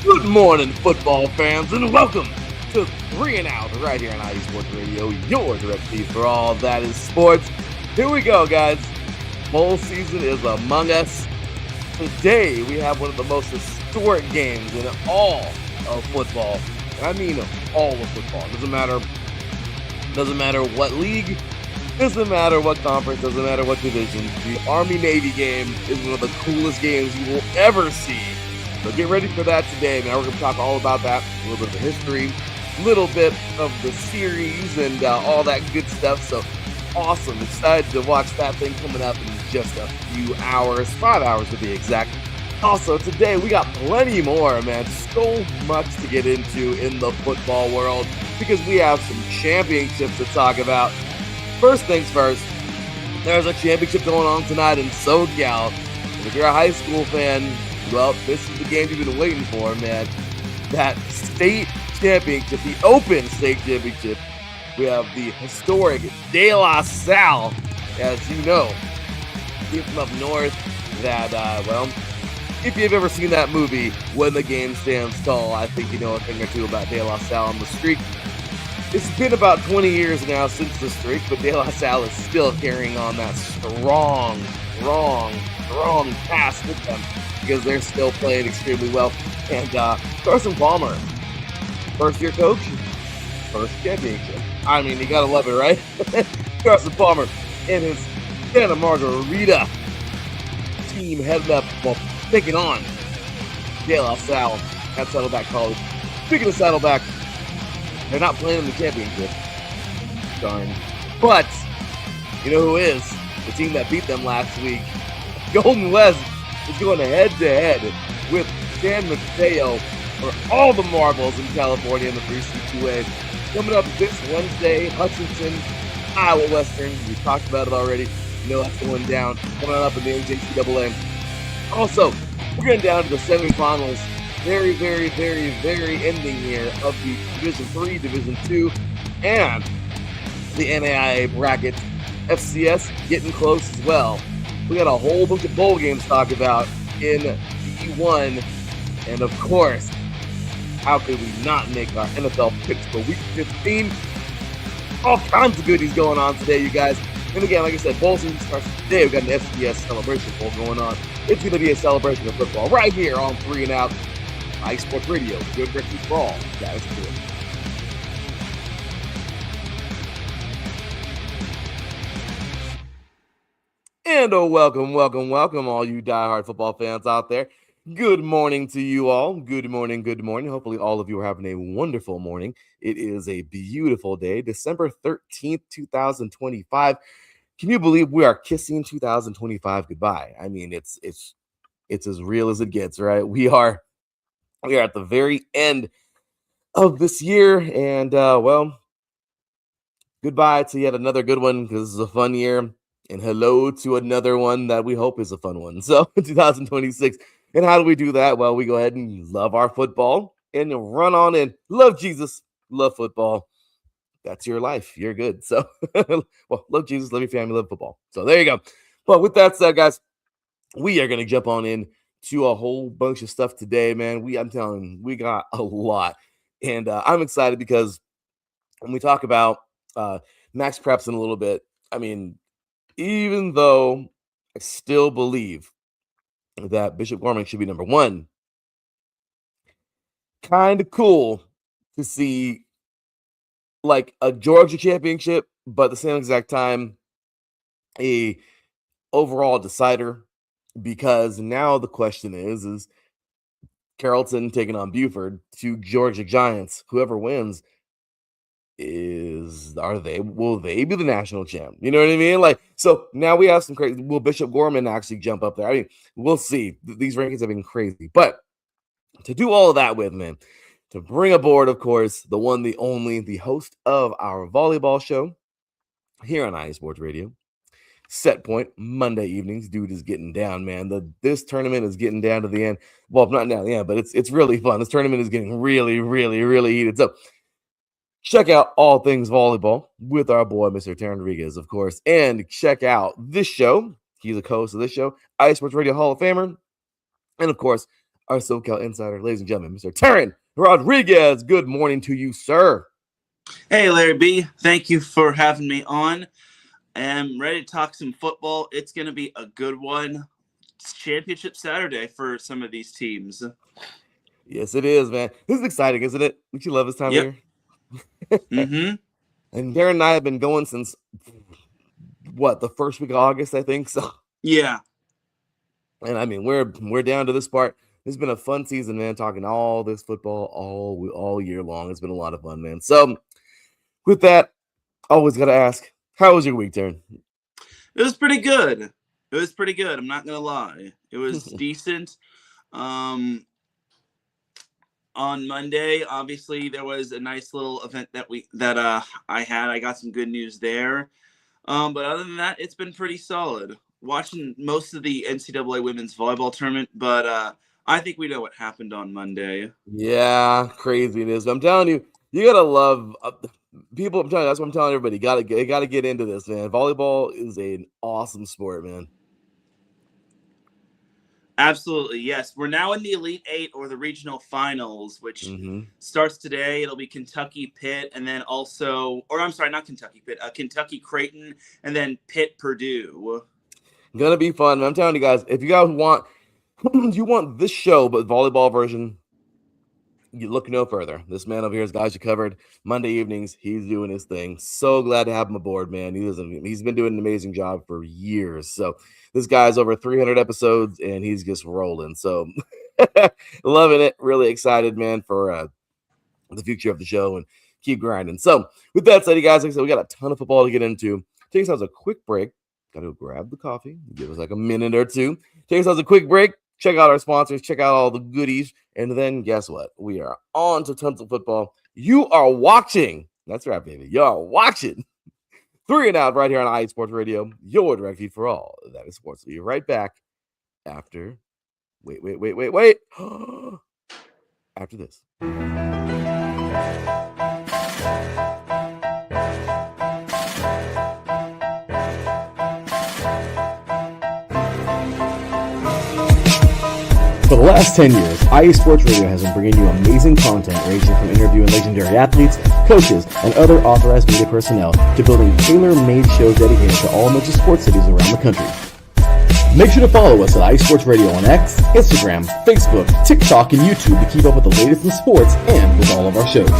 Good morning, football fans, and welcome to 3 and Out right here on IE Sports Radio, your direct feed for all that is sports. Here we go, guys. Bowl season is among us. Today, we have one of the most historic games in all of football. And I mean all of football. Doesn't matter what league, doesn't matter what conference, doesn't matter what division. The Army-Navy game is one of the coolest games you will ever see. So get ready for that today, man. We're going to talk all about that, a little bit of the history, a little bit of the series, and all that good stuff. So awesome. Excited to watch that thing coming up in just a few hours, 5 hours to be exact. Also, today we got plenty more, man. So much to get into in the football world because we have some championships to talk about. First things first, there's a championship going on tonight in SoCal. And if you're a high school fan, well, this is the game you've been waiting for, man. That state championship, the Open State Championship. We have the historic De La Salle, as you know, team from up north that, if you've ever seen that movie, When the Game Stands Tall, I think you know a thing or two about De La Salle on the streak. It's been about 20 years now since the streak, but De La Salle is still carrying on that strong pass with them because they're still playing extremely well. And Carson Palmer, first-year coach, first championship. I mean, you gotta love it, right? Carson Palmer and his Santa Margarita team heading up, taking on De La Salle at Saddleback College. Speaking of Saddleback, they're not playing in the championship. Darn. But, you know who is? The team that beat them last week. Golden West is going head-to-head with San Mateo for all the marbles in California in the 3C2A. Coming up this Wednesday, Hutchinson, Iowa Western. We talked about it already. You know that's going down. Coming on up in the NJCAA. Also, we're getting down to the semifinals. Very ending here of the Division 3, Division 2, and the NAIA bracket. FCS getting close as well. We got a whole bunch of bowl games to talk about in D1. And of course, how could we not make our NFL picks for Week 15? All kinds of goodies going on today, you guys. And again, like I said, bowl season starts today. We've got an FCS celebration bowl going on. It's going to be a celebration of football right here on 3 and Out. IE Sports Radio, good breakfast for all. Guys, do it. And welcome, all you diehard football fans out there. Good morning to you all. Good morning. Hopefully all of you are having a wonderful morning. It is a beautiful day, December 13th, 2025. Can you believe we are kissing 2025 goodbye? I mean, it's as real as it gets, right? We are at the very end of this year, and goodbye to yet another good one because this is a fun year. And hello to another one that we hope is a fun one. So 2026. And how do we do that? Well, we go ahead and love our football and run on in. Love Jesus, love football. That's your life. You're good. So, well, love Jesus, love your family, love football. So there you go. But with that said, guys, we are going to jump on in to a whole bunch of stuff today, man. I'm telling you, we got a lot. And I'm excited because when we talk about Max Preps in a little bit, I mean, even though I still believe that Bishop Gorman should be number one, kind of cool to see like a Georgia championship, but at the same exact time, a overall decider, because now the question is Carrollton taking on Buford, two Georgia Giants. Whoever wins will they be the national champ? You know what I mean? Like, so now we have some crazy. Will Bishop Gorman actually jump up there? I mean, we'll see. These rankings have been crazy, but to do all of that with, man, to bring aboard, of course, the one, the only, the host of our volleyball show here on IE Sports Radio, Set Point, Monday evenings. Dude is getting down, man. This tournament is getting down to the end. Well, not now, yeah, but it's really fun. This tournament is getting really heated. So check out all things volleyball with our boy, Mr. Teran Rodriguez, of course. And check out this show. He's a co-host of this show, IE Sports Radio Hall of Famer. And, of course, our SoCal insider, ladies and gentlemen, Mr. Teran Rodriguez. Good morning to you, sir. Hey, Larry B. Thank you for having me on. I'm ready to talk some football. It's going to be a good one. It's Championship Saturday for some of these teams. Yes, it is, man. This is exciting, isn't it? Don't you love this time of year? Mm-hmm. And Darren and I have been going since, the first week of August, I think. So yeah. And I mean, we're down to this part. It's been a fun season, man, talking all this football all year long. It's been a lot of fun, man. So with that, always got to ask, how was your week, Darren? It was pretty good. I'm not going to lie. It was decent. On Monday, obviously, there was a nice little event that I had. I got some good news there. But other than that, it's been pretty solid. Watching most of the NCAA women's volleyball tournament, but I think we know what happened on Monday. Yeah, craziness. I'm telling you, you gotta love people. I'm telling you, that's what I'm telling everybody. You gotta get into this, man. Volleyball is an awesome sport, man. Absolutely, yes. We're now in the Elite Eight or the regional finals, which starts today. It'll be Kentucky Pitt, and then also, not Kentucky Pitt, Kentucky Creighton, and then Pitt Purdue. Gonna be fun. I'm telling you guys, if you guys want, you want this show but volleyball version, you look no further. This man over here has got you covered. Monday evenings, he's doing his thing. So glad to have him aboard, man. He's been doing an amazing job for years. So this guy's over 300 episodes, and he's just rolling. So loving it. Really excited, man, for the future of the show, and keep grinding. So with that said, you guys, like I said, we got a ton of football to get into. Take ourselves a quick break. Got to grab the coffee. Give us like a minute or two. Take ourselves a quick break. Check out our sponsors. Check out all the goodies. And then guess what? We are on to tons of football. You are watching. That's right, baby. You are watching 3 and Out right here on IE Sports Radio. Your direct feed for all that is sports. So you're right back after. Wait. After this. For the last 10 years, IE Sports Radio has been bringing you amazing content ranging from interviewing legendary athletes, coaches, and other authorized media personnel to building tailor-made shows dedicated to all major sports cities around the country. Make sure to follow us at IE Sports Radio on X, Instagram, Facebook, TikTok, and YouTube to keep up with the latest in sports and with all of our shows.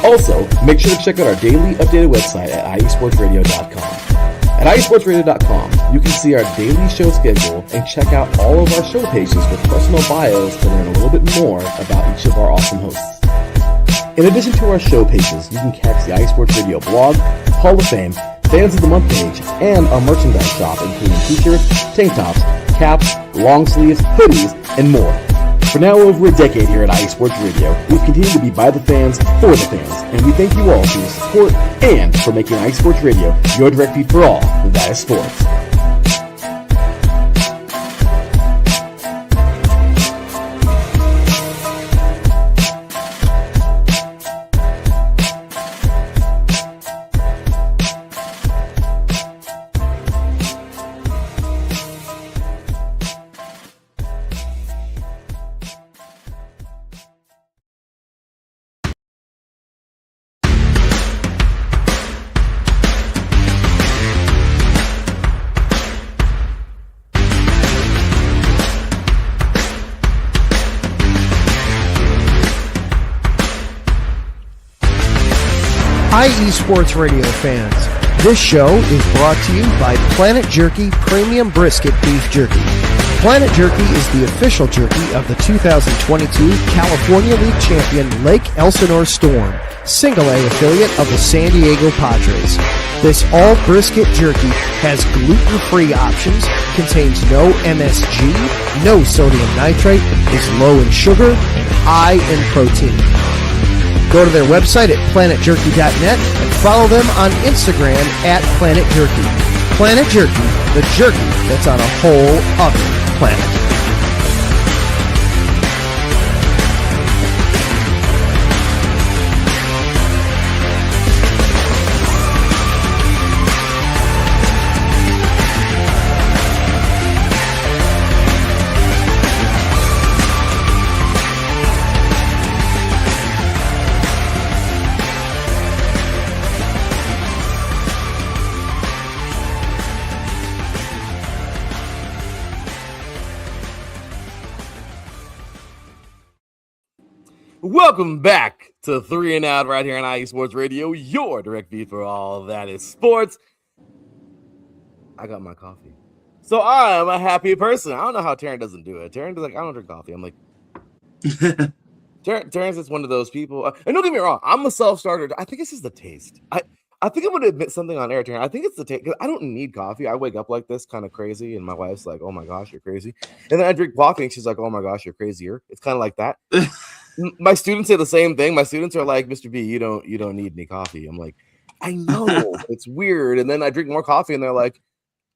Also, make sure to check out our daily updated website at iesportsradio.com. At iesportsradio.com, you can see our daily show schedule and check out all of our show pages with personal bios to learn a little bit more about each of our awesome hosts. In addition to our show pages, you can catch the iSports Radio blog, Hall of Fame, Fans of the Month page, and our merchandise shop, including t-shirts, tank tops, caps, long sleeves, hoodies, and more. For now over a decade here at IE Sports Radio, we've continued to be by the fans, for the fans, and we thank you all for your support and for making IE Sports Radio your direct feed for all that is sports. IE Sports Radio fans, this show is brought to you by Planet Jerky Premium Brisket Beef Jerky. Planet Jerky is the official jerky of the 2022 California League champion Lake Elsinore Storm, single A affiliate of the San Diego Padres. This all brisket jerky has gluten-free options, contains no MSG, no sodium nitrate, is low in sugar, and high in protein. Go to their website at planetjerky.net and follow them on Instagram at Planet Jerky. Planet Jerky, the jerky that's on a whole other planet. Welcome back to 3 and Out right here on IE Sports Radio, your direct feed for all that is sports. I got my coffee. So I am a happy person. I don't know how Teran doesn't do it. Teran's like, I don't drink coffee. I'm like, Teran's just one of those people. And don't get me wrong, I'm a self-starter. I think it's just the taste. I think I'm going to admit something on air, Teran. I think it's the taste. Because I don't need coffee. I wake up like this kind of crazy. And my wife's like, oh my gosh, you're crazy. And then I drink coffee and she's like, oh my gosh, you're crazier. It's kind of like that. My students say the same thing. My students are like, Mr. B, you don't need any coffee. I'm like, I know. It's weird. And then I drink more coffee and they're like,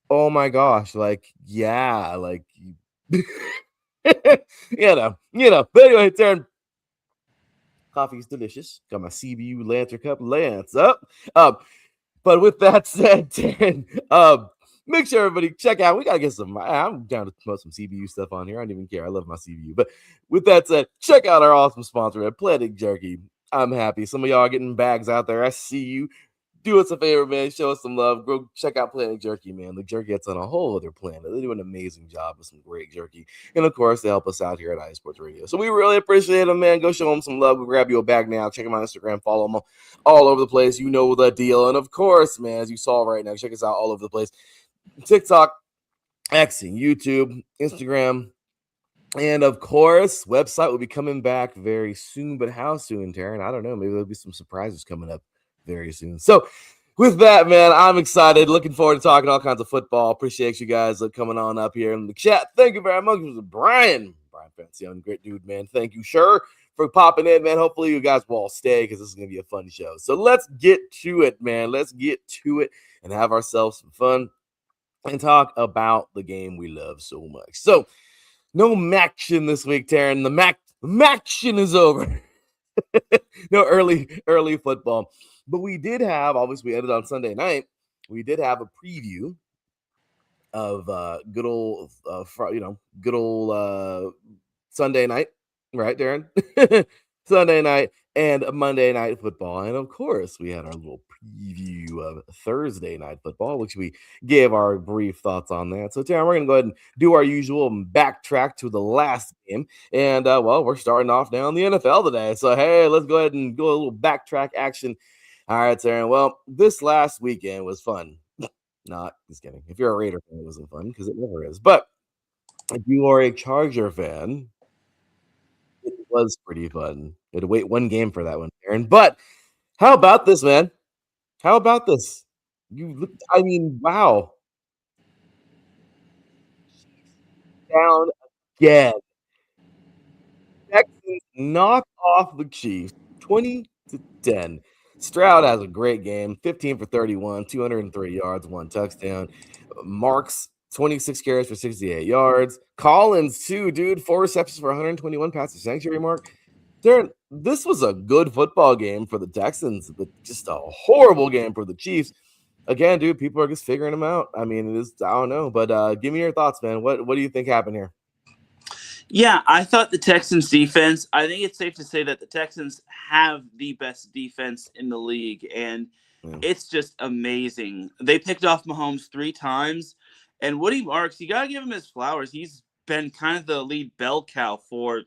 oh my gosh, like, yeah, like, you know. But anyway, Teran, coffee's delicious. Got my CBU Lancer cup, Lance up. But with that said, Teran, make sure everybody check out. We gotta get some. I'm down to promote some CBU stuff on here. I don't even care. I love my CBU. But with that said, check out our awesome sponsor at Planet Jerky. I'm happy. Some of y'all are getting bags out there. I see you. Do us a favor, man. Show us some love. Go check out Planet Jerky, man. The jerky that's on a whole other planet. They do an amazing job with some great jerky. And of course, they help us out here at iSports Radio. So we really appreciate them, man. Go show them some love. Go grab you a bag now. Check them on Instagram. Follow them all over the place. You know the deal. And of course, man, as you saw right now, check us out all over the place. TikTok, X, YouTube, Instagram. And of course, website will be coming back very soon. But how soon, Teran? I don't know. Maybe there'll be some surprises coming up very soon. So with that, man, I'm excited. Looking forward to talking all kinds of football. Appreciate you guys coming on up here in the chat. Thank you very much. It was Brian Fancy, great dude, man. Thank you, sure, for popping in, man. Hopefully you guys will all stay because this is going to be a fun show. So let's get to it, man. Let's get to it and have ourselves some fun and talk about the game we love so much. So no Maction this week, Teran. The Maction is over. No early football. But we did have, obviously, we ended on Sunday night. We did have a preview of good old Sunday night, right, Teran? Sunday night and Monday night football. And of course, we had our little preview of Thursday night football, which we gave our brief thoughts on that. So, Teran, we're going to go ahead and do our usual and backtrack to the last game. And, we're starting off now in the NFL today. So, hey, let's go ahead and go a little backtrack action. All right, Teran. Well, this last weekend was fun. Not just kidding. If you're a Raider fan, it wasn't fun because it never is. But if you are a Charger fan, it was pretty fun. You had to wait one game for that one, Teran. But how about this, man? How about this? Wow. Down again. Texans knock off the Chiefs 20-10. Stroud has a great game, 15 for 31, 203 yards, 1 touchdown. Marks 26 carries for 68 yards. Collins, too, dude, 4 receptions for 121 passes sanctuary mark. Teran, this was a good football game for the Texans, but just a horrible game for the Chiefs. Again, dude, people are just figuring them out. I mean, it is, I don't know, but give me your thoughts, man. What do you think happened here? Yeah, I thought the Texans defense, I think it's safe to say that the Texans have the best defense in the league, and it's just amazing. They picked off Mahomes 3 times, and Woody Marks, you got to give him his flowers. He's been kind of the lead bell cow for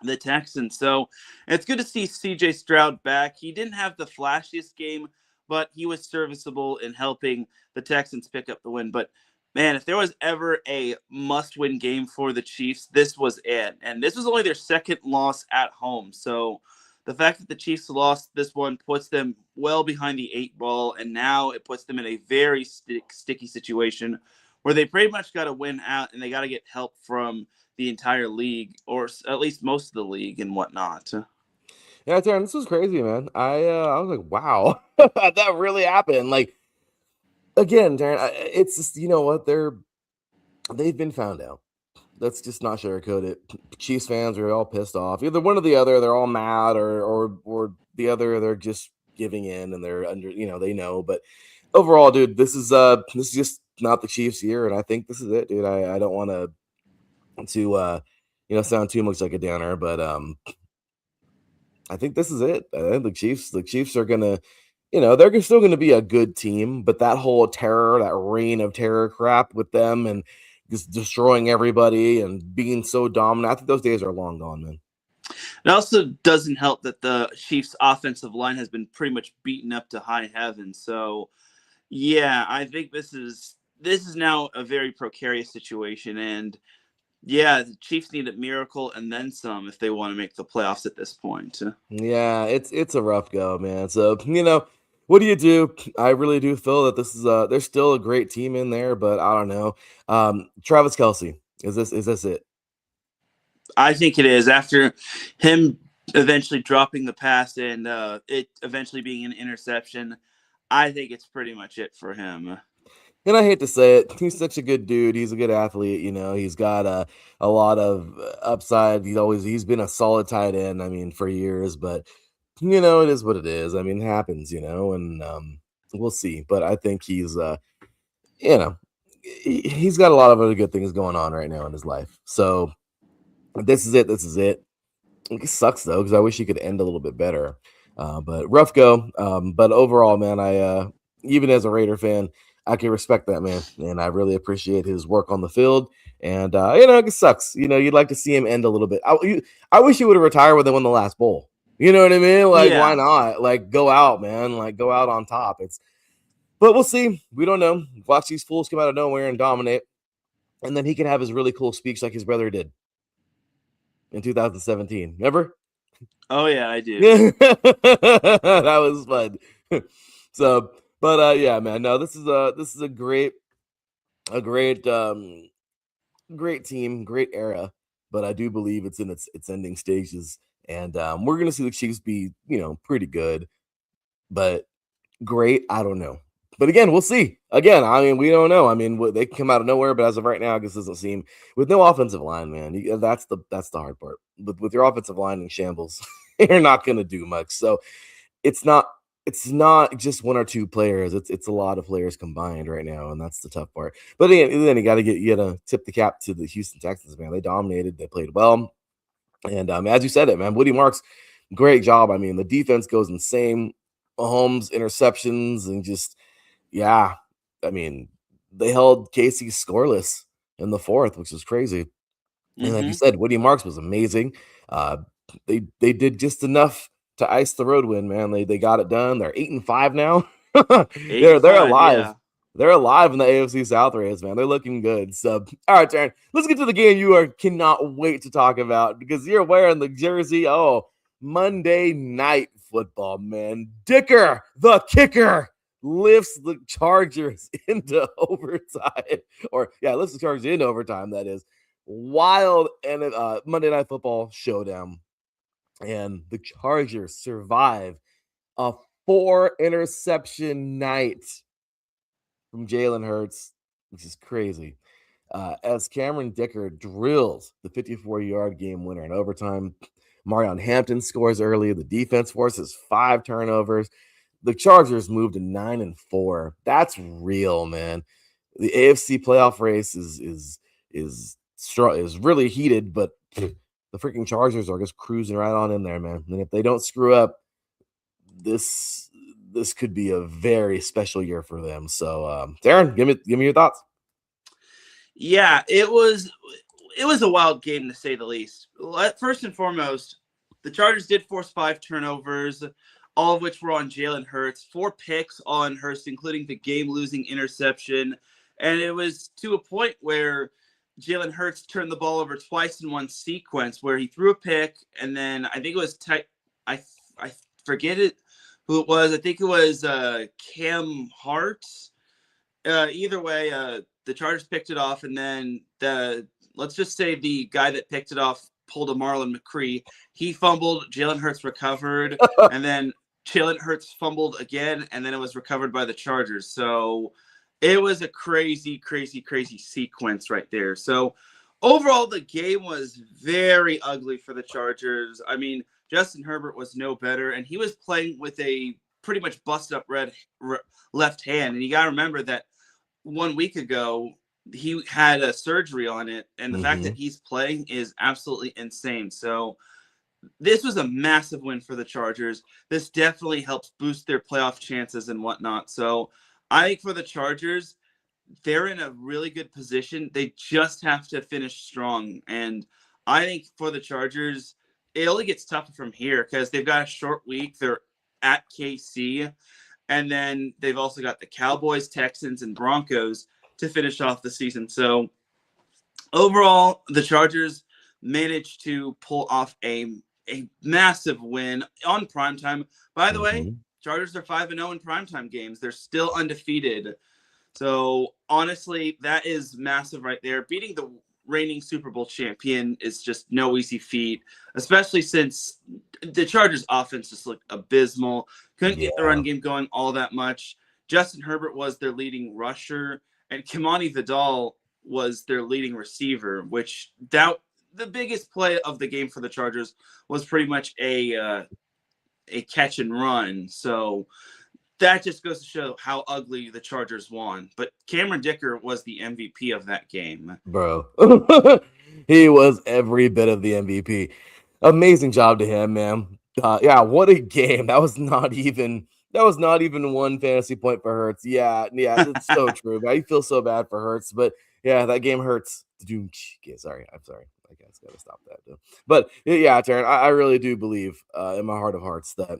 the Texans. So it's good to see CJ Stroud back. He didn't have the flashiest game, but he was serviceable in helping the Texans pick up the win. But man, if there was ever a must-win game for the Chiefs, this was it. And this was only their second loss at home. So the fact that the Chiefs lost this one puts them well behind the 8 ball, and now it puts them in a very sticky situation where they pretty much got to win out, and they got to get help from the entire league, or at least most of the league and whatnot. Yeah, Teran, this was crazy, man. I was like, wow, that really happened. Like, again, Teran, it's just, you know what? They've been found out. Let's just not sugarcoat it. Chiefs fans are all pissed off. Either one or the other. They're all mad, or the other. They're just giving in, and they're under. They know. But overall, dude, this is just not the Chiefs' year, and I think this is it, dude. I don't want to sound too much like a downer, but I think this is it. I think the Chiefs are gonna. They're still going to be a good team, but that whole terror, that reign of terror crap with them and just destroying everybody and being so dominant, I think those days are long gone, man. It also doesn't help that the Chiefs' offensive line has been pretty much beaten up to high heaven. So, yeah, I think this is now a very precarious situation, and yeah, the Chiefs need a miracle and then some if they want to make the playoffs at this point. Yeah, it's a rough go, man. So, what do you do? I really do feel that this is there's still a great team in there, but I don't know. Travis Kelsey, is this it? I think it is after him eventually dropping the pass and it eventually being an interception. I think it's pretty much it for him. And I hate to say it, he's such a good dude. He's a good athlete. He's got a lot of upside. He's been a solid tight end. I mean, for years, but it is what it is. I mean, it happens. And we'll see. But I think you know, he's got a lot of other good things going on right now in his life. So this is it. This is it. It sucks though, because I wish he could end a little bit better. But rough go. But overall, man, I even as a Raider fan, I can respect that man, and I really appreciate his work on the field. And it sucks. You'd like to see him end a little bit. I wish he would have retired when they won the last bowl. You know what I mean? Like, why Yeah. not? Like, go out, man. Like, go out on top. But we'll see. We don't know. Watch these fools come out of nowhere and dominate, and then he can have his really cool speech like his brother did in 2017. Remember? Oh yeah, I do. That was fun. So, but yeah, man. No, this is a great great team, great era. But I do believe it's in its ending stages, and we're gonna see the Chiefs be pretty good, but great. I don't know. But again, we'll see. Again, I mean, we don't know. I mean, they can come out of nowhere, but as of right now, I guess it doesn't seem with no offensive line, man. That's the hard part. But with your offensive line in shambles, you're not going to do much. So it's not just one or two players. It's a lot of players combined right now, and that's the tough part. But then you got to tip the cap to the Houston Texans, man. They dominated. They played well, and as you said it, man, Woody Marks, great job. I mean, the defense goes insane. Mahomes interceptions and just yeah, I mean, they held Casey scoreless in the fourth, which is crazy. And like you said, Woody Marks was amazing. Uh, they did just enough to ice the road win, man. They got it done. They're 8-5 now. They're 8-5, alive. yeah. They're alive in the AFC South race, man. They're looking good. So, all right, Teran, let's get to the game you cannot wait to talk about because you're wearing the jersey. Oh, Monday Night Football, man. Dicker, the kicker, lifts the Chargers into overtime. Lifts the Chargers into overtime, that is. Wild and Monday Night Football showdown. And the Chargers survive a 4-interception night from Jalen Hurts, which is crazy. As Cameron Dicker drills the 54-yard game winner in overtime, Marion Hampton scores early. The defense forces 5 turnovers. The Chargers moved to 9-4. That's real, man. The AFC playoff race is really heated, but the freaking Chargers are just cruising right on in there, man. And if they don't screw up, this could be a very special year for them. So, Teran, give me your thoughts. Yeah, it was a wild game to say the least. First and foremost, the Chargers did force 5 turnovers, all of which were on Jalen Hurts, 4 picks on Hurts, including the game-losing interception. And it was to a point where Jalen Hurts turned the ball over twice in one sequence where he threw a pick, and then I think it was I forget who it was. I think it was Cam Hart. Either way, the Chargers picked it off, and then let's just say the guy that picked it off pulled a Marlon McCree. He fumbled, Jalen Hurts recovered, and then Jalen Hurts fumbled again, and then it was recovered by the Chargers. So it was a crazy, crazy, crazy sequence right there. So overall, the game was very ugly for the Chargers. I mean, Justin Herbert was no better, and he was playing with a pretty much busted up left hand. And you got to remember that 1 week ago, he had a surgery on it, and the fact that he's playing is absolutely insane. So this was a massive win for the Chargers. This definitely helps boost their playoff chances and whatnot. So I think for the Chargers, they're in a really good position. They just have to finish strong. And I think for the Chargers, it only gets tougher from here because they've got a short week. They're at KC, and then they've also got the Cowboys, Texans, and Broncos to finish off the season. So overall, the Chargers managed to pull off a massive win on primetime. By the way, Chargers are 5-0 in primetime games. They're still undefeated. So honestly, that is massive right there. Beating the reigning Super Bowl champion is just no easy feat, especially since the Chargers offense just looked abysmal. Couldn't get the run game going all that much. Justin Herbert was their leading rusher, and Kimani Vidal was their leading receiver, which the biggest play of the game for the Chargers was pretty much a catch and run. So that just goes to show how ugly the Chargers won. But Cameron Dicker was the MVP of that game. Bro. He was every bit of the MVP. Amazing job to him, man. Yeah, what a game. That was not even one fantasy point for Hurts. Yeah, it's so true. I feel so bad for Hurts, but yeah, that game hurts. Sorry. I guess gotta stop that though. But yeah, Teran, I really do believe in my heart of hearts that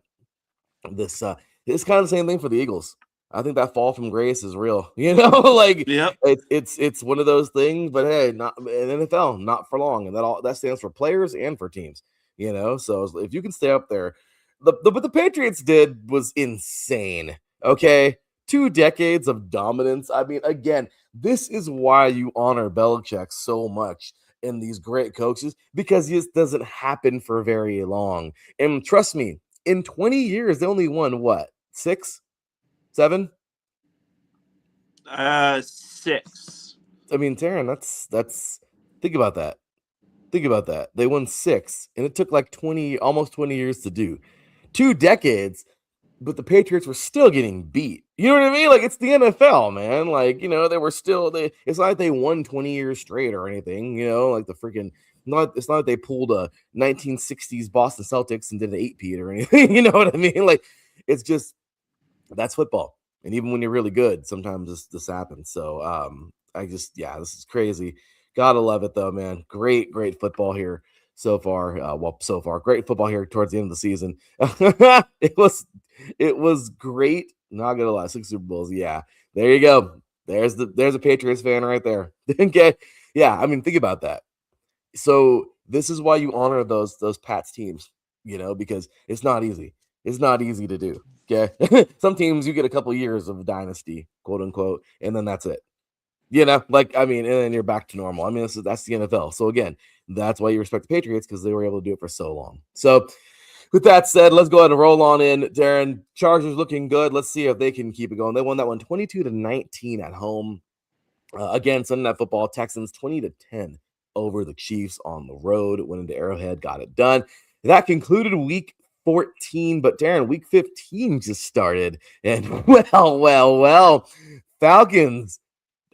this it's kind of the same thing for the Eagles. I think that fall from grace is real. Like it's one of those things. But hey, not in NFL, not for long, and that stands for players and for teams. So if you can stay up there, what the Patriots did was insane. Okay, 2 decades of dominance. I mean, again, this is why you honor Belichick so much and these great coaches, because this doesn't happen for very long. And trust me, in 20 years, they only won what? 6? 7? 6. I mean, Teran, that's think about that. They won 6, and it took like almost 20 years to do. 2 decades, but the Patriots were still getting beat. You know what I mean? Like, it's the NFL, man. Like, they were still it's not like they won 20 years straight or anything, like the freaking it's not like they pulled a 1960s Boston Celtics and did an 8-peat or anything. You know what I mean? Like, it's just that's football. And even when you're really good, sometimes this happens. So this is crazy. Gotta love it though, man. Great football here so far. Great football here towards the end of the season. It was great. Not gonna lie, 6 Super Bowls. Yeah, there you go. There's a Patriots fan right there. Okay, yeah. I mean, think about that. So this is why you honor those Pats teams, because it's not easy. It's not easy to do. Okay, some teams you get a couple years of dynasty, quote unquote, and then that's it. And then you're back to normal. I mean, that's the NFL. So again, that's why you respect the Patriots, because they were able to do it for so long. So with that said, let's go ahead and roll on in. Teran, Chargers looking good. Let's see if they can keep it going. They won that one 22-19 at home. Again, Sunday Night Football, Texans 20-10 over the Chiefs on the road. Went into Arrowhead, got it done. That concluded week 14, but Teran, week 15 just started. And well, Falcons.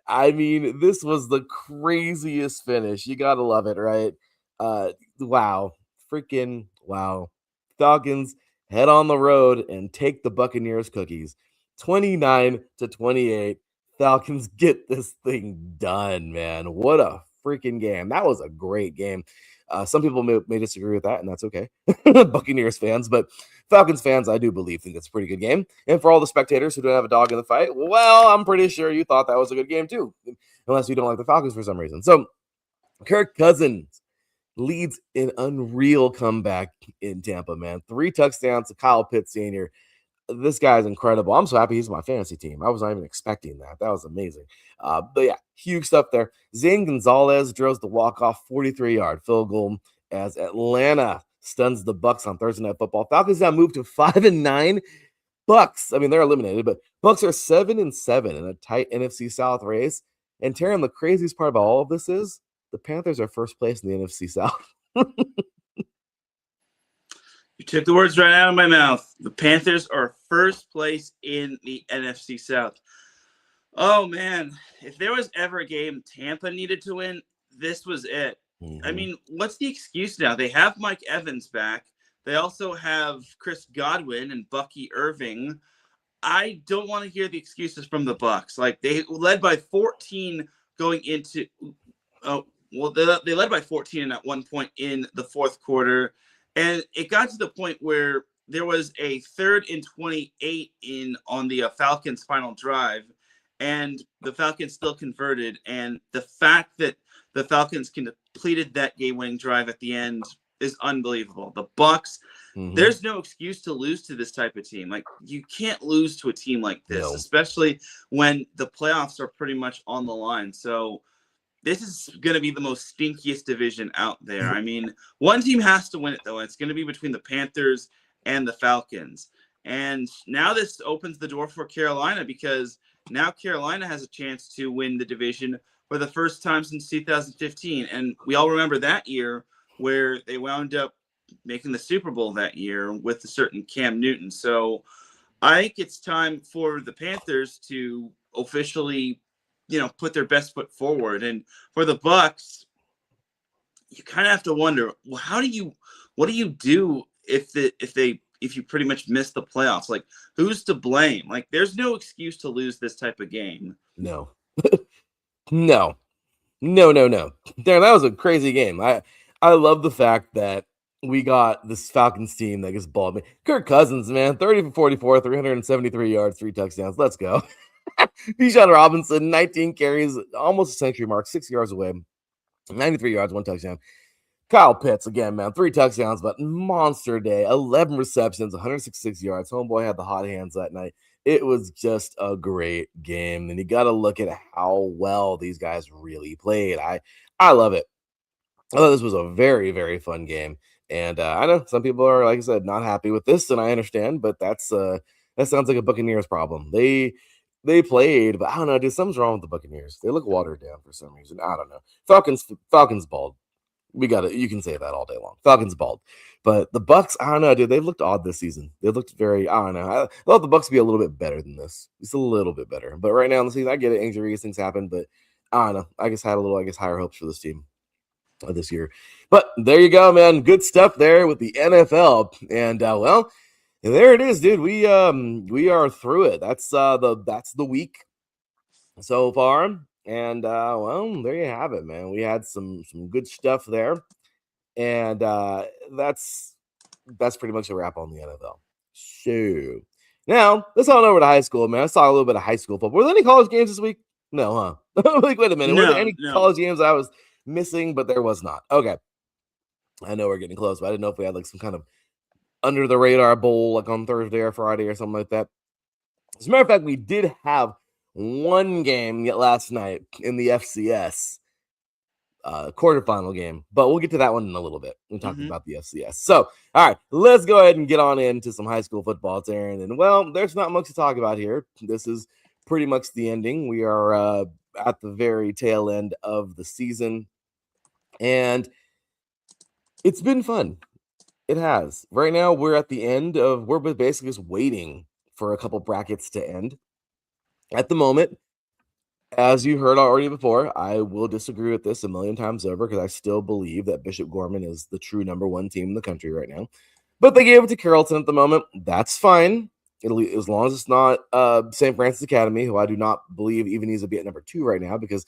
I mean, this was the craziest finish. You got to love it, right? Wow. Freaking wow. Falcons head on the road and take the Buccaneers cookies. 29-28. Falcons get this thing done, man. What a freaking game. That was a great game. Some people may disagree with that, and that's okay. Buccaneers fans, but Falcons fans, I do think it's a pretty good game. And for all the spectators who don't have a dog in the fight, well, I'm pretty sure you thought that was a good game too, unless you don't like the Falcons for some reason. So Kirk Cousins leads an unreal comeback in Tampa, man. 3 touchdowns to Kyle Pitts Sr. This guy's incredible. I'm so happy he's my fantasy team. I was not even expecting that. That was amazing. But yeah, huge stuff there. Zane Gonzalez drills the walk-off 43-yard field goal as Atlanta stuns the Bucs on Thursday Night Football. Falcons now move to 5-9. Bucs, I mean, they're eliminated, but Bucs are 7-7 in a tight NFC South race. And Teran, the craziest part about all of this is the Panthers are first place in the NFC South. You took the words right out of my mouth. The Panthers are first place in the NFC South. Oh, man. If there was ever a game Tampa needed to win, this was it. I mean, what's the excuse now? They have Mike Evans back. They also have Chris Godwin and Bucky Irving. I don't want to hear the excuses from the Bucs. Like, they led by 14 going into they led by 14 at one point in the fourth quarter. And it got to the point where there was a 3rd and 28 on the Falcons' final drive, and the Falcons still converted. And the fact that the Falcons completed that game-winning drive at the end is unbelievable. The Bucs, there's no excuse to lose to this type of team. Like, you can't lose to a team like this, especially when the playoffs are pretty much on the line. So this is going to be the most stinkiest division out there. I mean, one team has to win it, though. It's going to be between the Panthers and the Falcons. And now this opens the door for Carolina, because now Carolina has a chance to win the division for the first time since 2015. And we all remember that year where they wound up making the Super Bowl that year with a certain Cam Newton. So I think it's time for the Panthers to officially, put their best foot forward. And for the Bucs, you kind of have to wonder, well, what do you do if you pretty much miss the playoffs? Like, who's to blame? Like, there's no excuse to lose this type of game. No. No. Darren, that was a crazy game. I love the fact that we got this Falcons team that gets balled. Kirk Cousins, man, 30 for 44, 373 yards, 3 touchdowns. Let's go. Bijan Robinson, 19 carries, almost a century mark, 6 yards away, 93 yards, 1 touchdown. Kyle Pitts, again, man, 3 touchdowns, but monster day, 11 receptions, 166 yards. Homeboy had the hot hands that night. It was just a great game, and you got to look at how well these guys really played. I love it. I thought this was a very, very fun game, and I know some people are, like I said, not happy with this, and I understand, but that sounds like a Buccaneers problem. They played, but I don't know, dude, something's wrong with the Buccaneers. They look watered down for some reason. I don't know. Falcons bald. You can say that all day long. Falcons bald. But the Bucs, I don't know, dude, they've looked odd this season. They looked very, I don't know. I thought the Bucs be a little bit better than this. Just a little bit better. But right now in the season, I get it. Injuries, things happen, but I don't know. I just had higher hopes for this team this year. But there you go, man. Good stuff there with the NFL. And well, there it is, dude. We are through it. That's the week so far. And well, there you have it, man. We had some good stuff there. And that's pretty much a wrap on the NFL. So now let's on over to high school, man. I saw a little bit of high school football. Were there any college games this week? No, huh? Like, wait a minute. Were there any college games I was missing? But there was not. Okay. I know we're getting close, but I didn't know if we had like some kind of under the radar bowl like on Thursday or Friday or something like that. As a matter of fact, we did have one game last night in the FCS quarterfinal game, but we'll get to that one in a little bit. We're talking about the FCS. So, all right, let's go ahead and get on into some high school football, Teran. And well, there's not much to talk about here. This is pretty much the ending. We are at the very tail end of the season, and it's been fun. It has. Right now, we're at the end of, we're basically just waiting for a couple brackets to end. At the moment, as you heard already before, I will disagree with this a million times over because I still believe that Bishop Gorman is the true number 1 team in the country right now. But they gave it to Carrollton at the moment. That's fine. As long as it's not St. Francis Academy, who I do not believe even needs to be at number 2 right now because,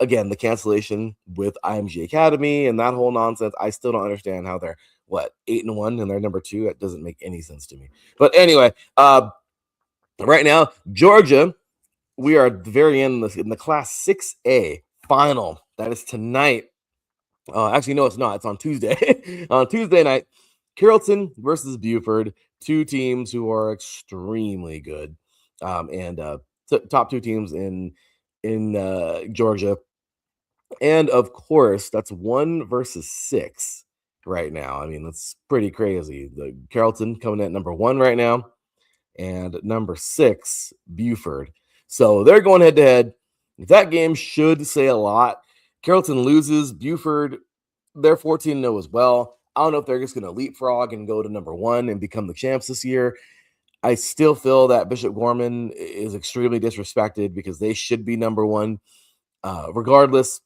again, the cancellation with IMG Academy and that whole nonsense, I still don't understand how they're, 8-1 and they're number 2? That doesn't make any sense to me. But anyway, right now, Georgia, we are at the very end in the Class 6A final. That is tonight. Actually, no, it's not. It's on Tuesday. On Tuesday night, Carrollton versus Buford, 2 teams who are extremely good, and top 2 teams in Georgia. And of course, that's 1 versus 6 right now. I mean, that's pretty crazy. The Carrollton coming at number 1 right now, and number 6, Buford. So they're going head to head. That game should say a lot. Carrollton loses. Buford, they're 14-0 as well. I don't know if they're just going to leapfrog and go to number 1 and become the champs this year. I still feel that Bishop Gorman is extremely disrespected because they should be number 1. Regardless,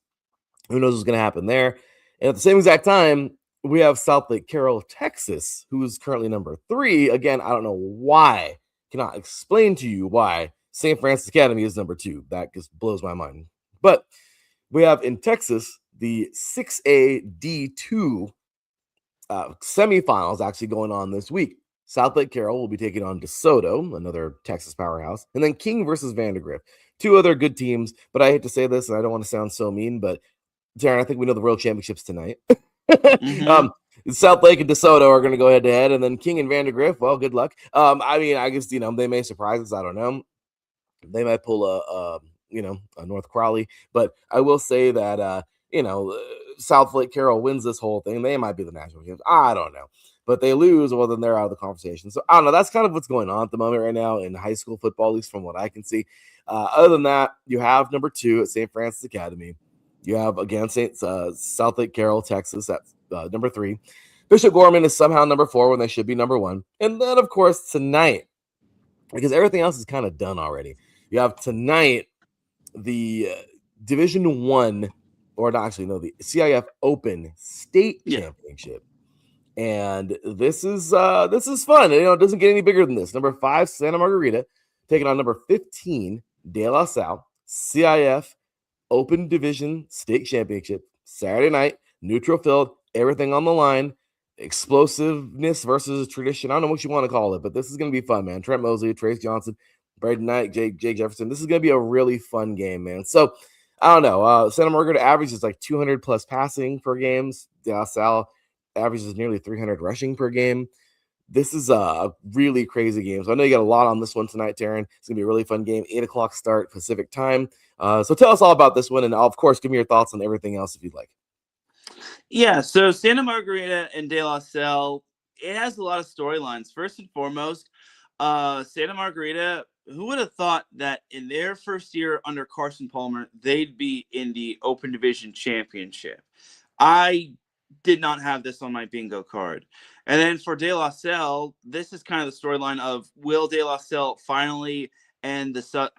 who knows what's going to happen there. And at the same exact time, we have South Lake Carroll, Texas, who is currently number 3. Again, I don't know why. Cannot explain to you why St. Francis Academy is number 2. That just blows my mind. But we have in Texas the 6A D2 semifinals actually going on this week. South Lake Carroll will be taking on DeSoto, another Texas powerhouse, and then King versus Vandergrift. Two other good teams, but I hate to say this, and I don't want to sound so mean, but Teran, I think we know the World Championships tonight. South Lake and DeSoto are going to go head to head, and then King and Vandergrift, well, good luck. I guess, they may surprise us. I don't know. They might pull a North Crowley, but I will say that, South Lake Carroll wins this whole thing. They might be the national champions. I don't know. But they lose, well, then they're out of the conversation. So I don't know. That's kind of what's going on at the moment right now in high school football, at least from what I can see. Other than that, you have number 2 at St. Francis Academy. You have, again, South Lake Carroll, Texas at number 3. Bishop Gorman is somehow number 4 when they should be number 1. And then, of course, tonight, because everything else is kind of done already, you have tonight the Division 1, or not actually, no, the CIF Open State Championship. And this is fun. It doesn't get any bigger than this. Number 5, Santa Margarita, taking on number 15, De La Salle, CIF Open Division State Championship, Saturday night, neutral field, everything on the line, explosiveness versus tradition. I don't know what you want to call it, but this is going to be fun, man. Trent Mosley, Trace Johnson, Braden Knight, Jake Jefferson. This is going to be a really fun game, man. So, I don't know. Santa Margarita averages like 200 plus passing per game. De La Salle averages nearly 300 rushing per game. This is a really crazy game. So I know you got a lot on this one tonight, Teran. It's going to be a really fun game. 8 o'clock start Pacific time. So tell us all about this one. And of course, give me your thoughts on everything else if you'd like. Yeah, so Santa Margarita and De La Salle, it has a lot of storylines. First and foremost, Santa Margarita, who would have thought that in their first year under Carson Palmer, they'd be in the Open Division Championship? I did not have this on my bingo card. And then for De La Salle, this is kind of the storyline of, will De La Salle finally end Southern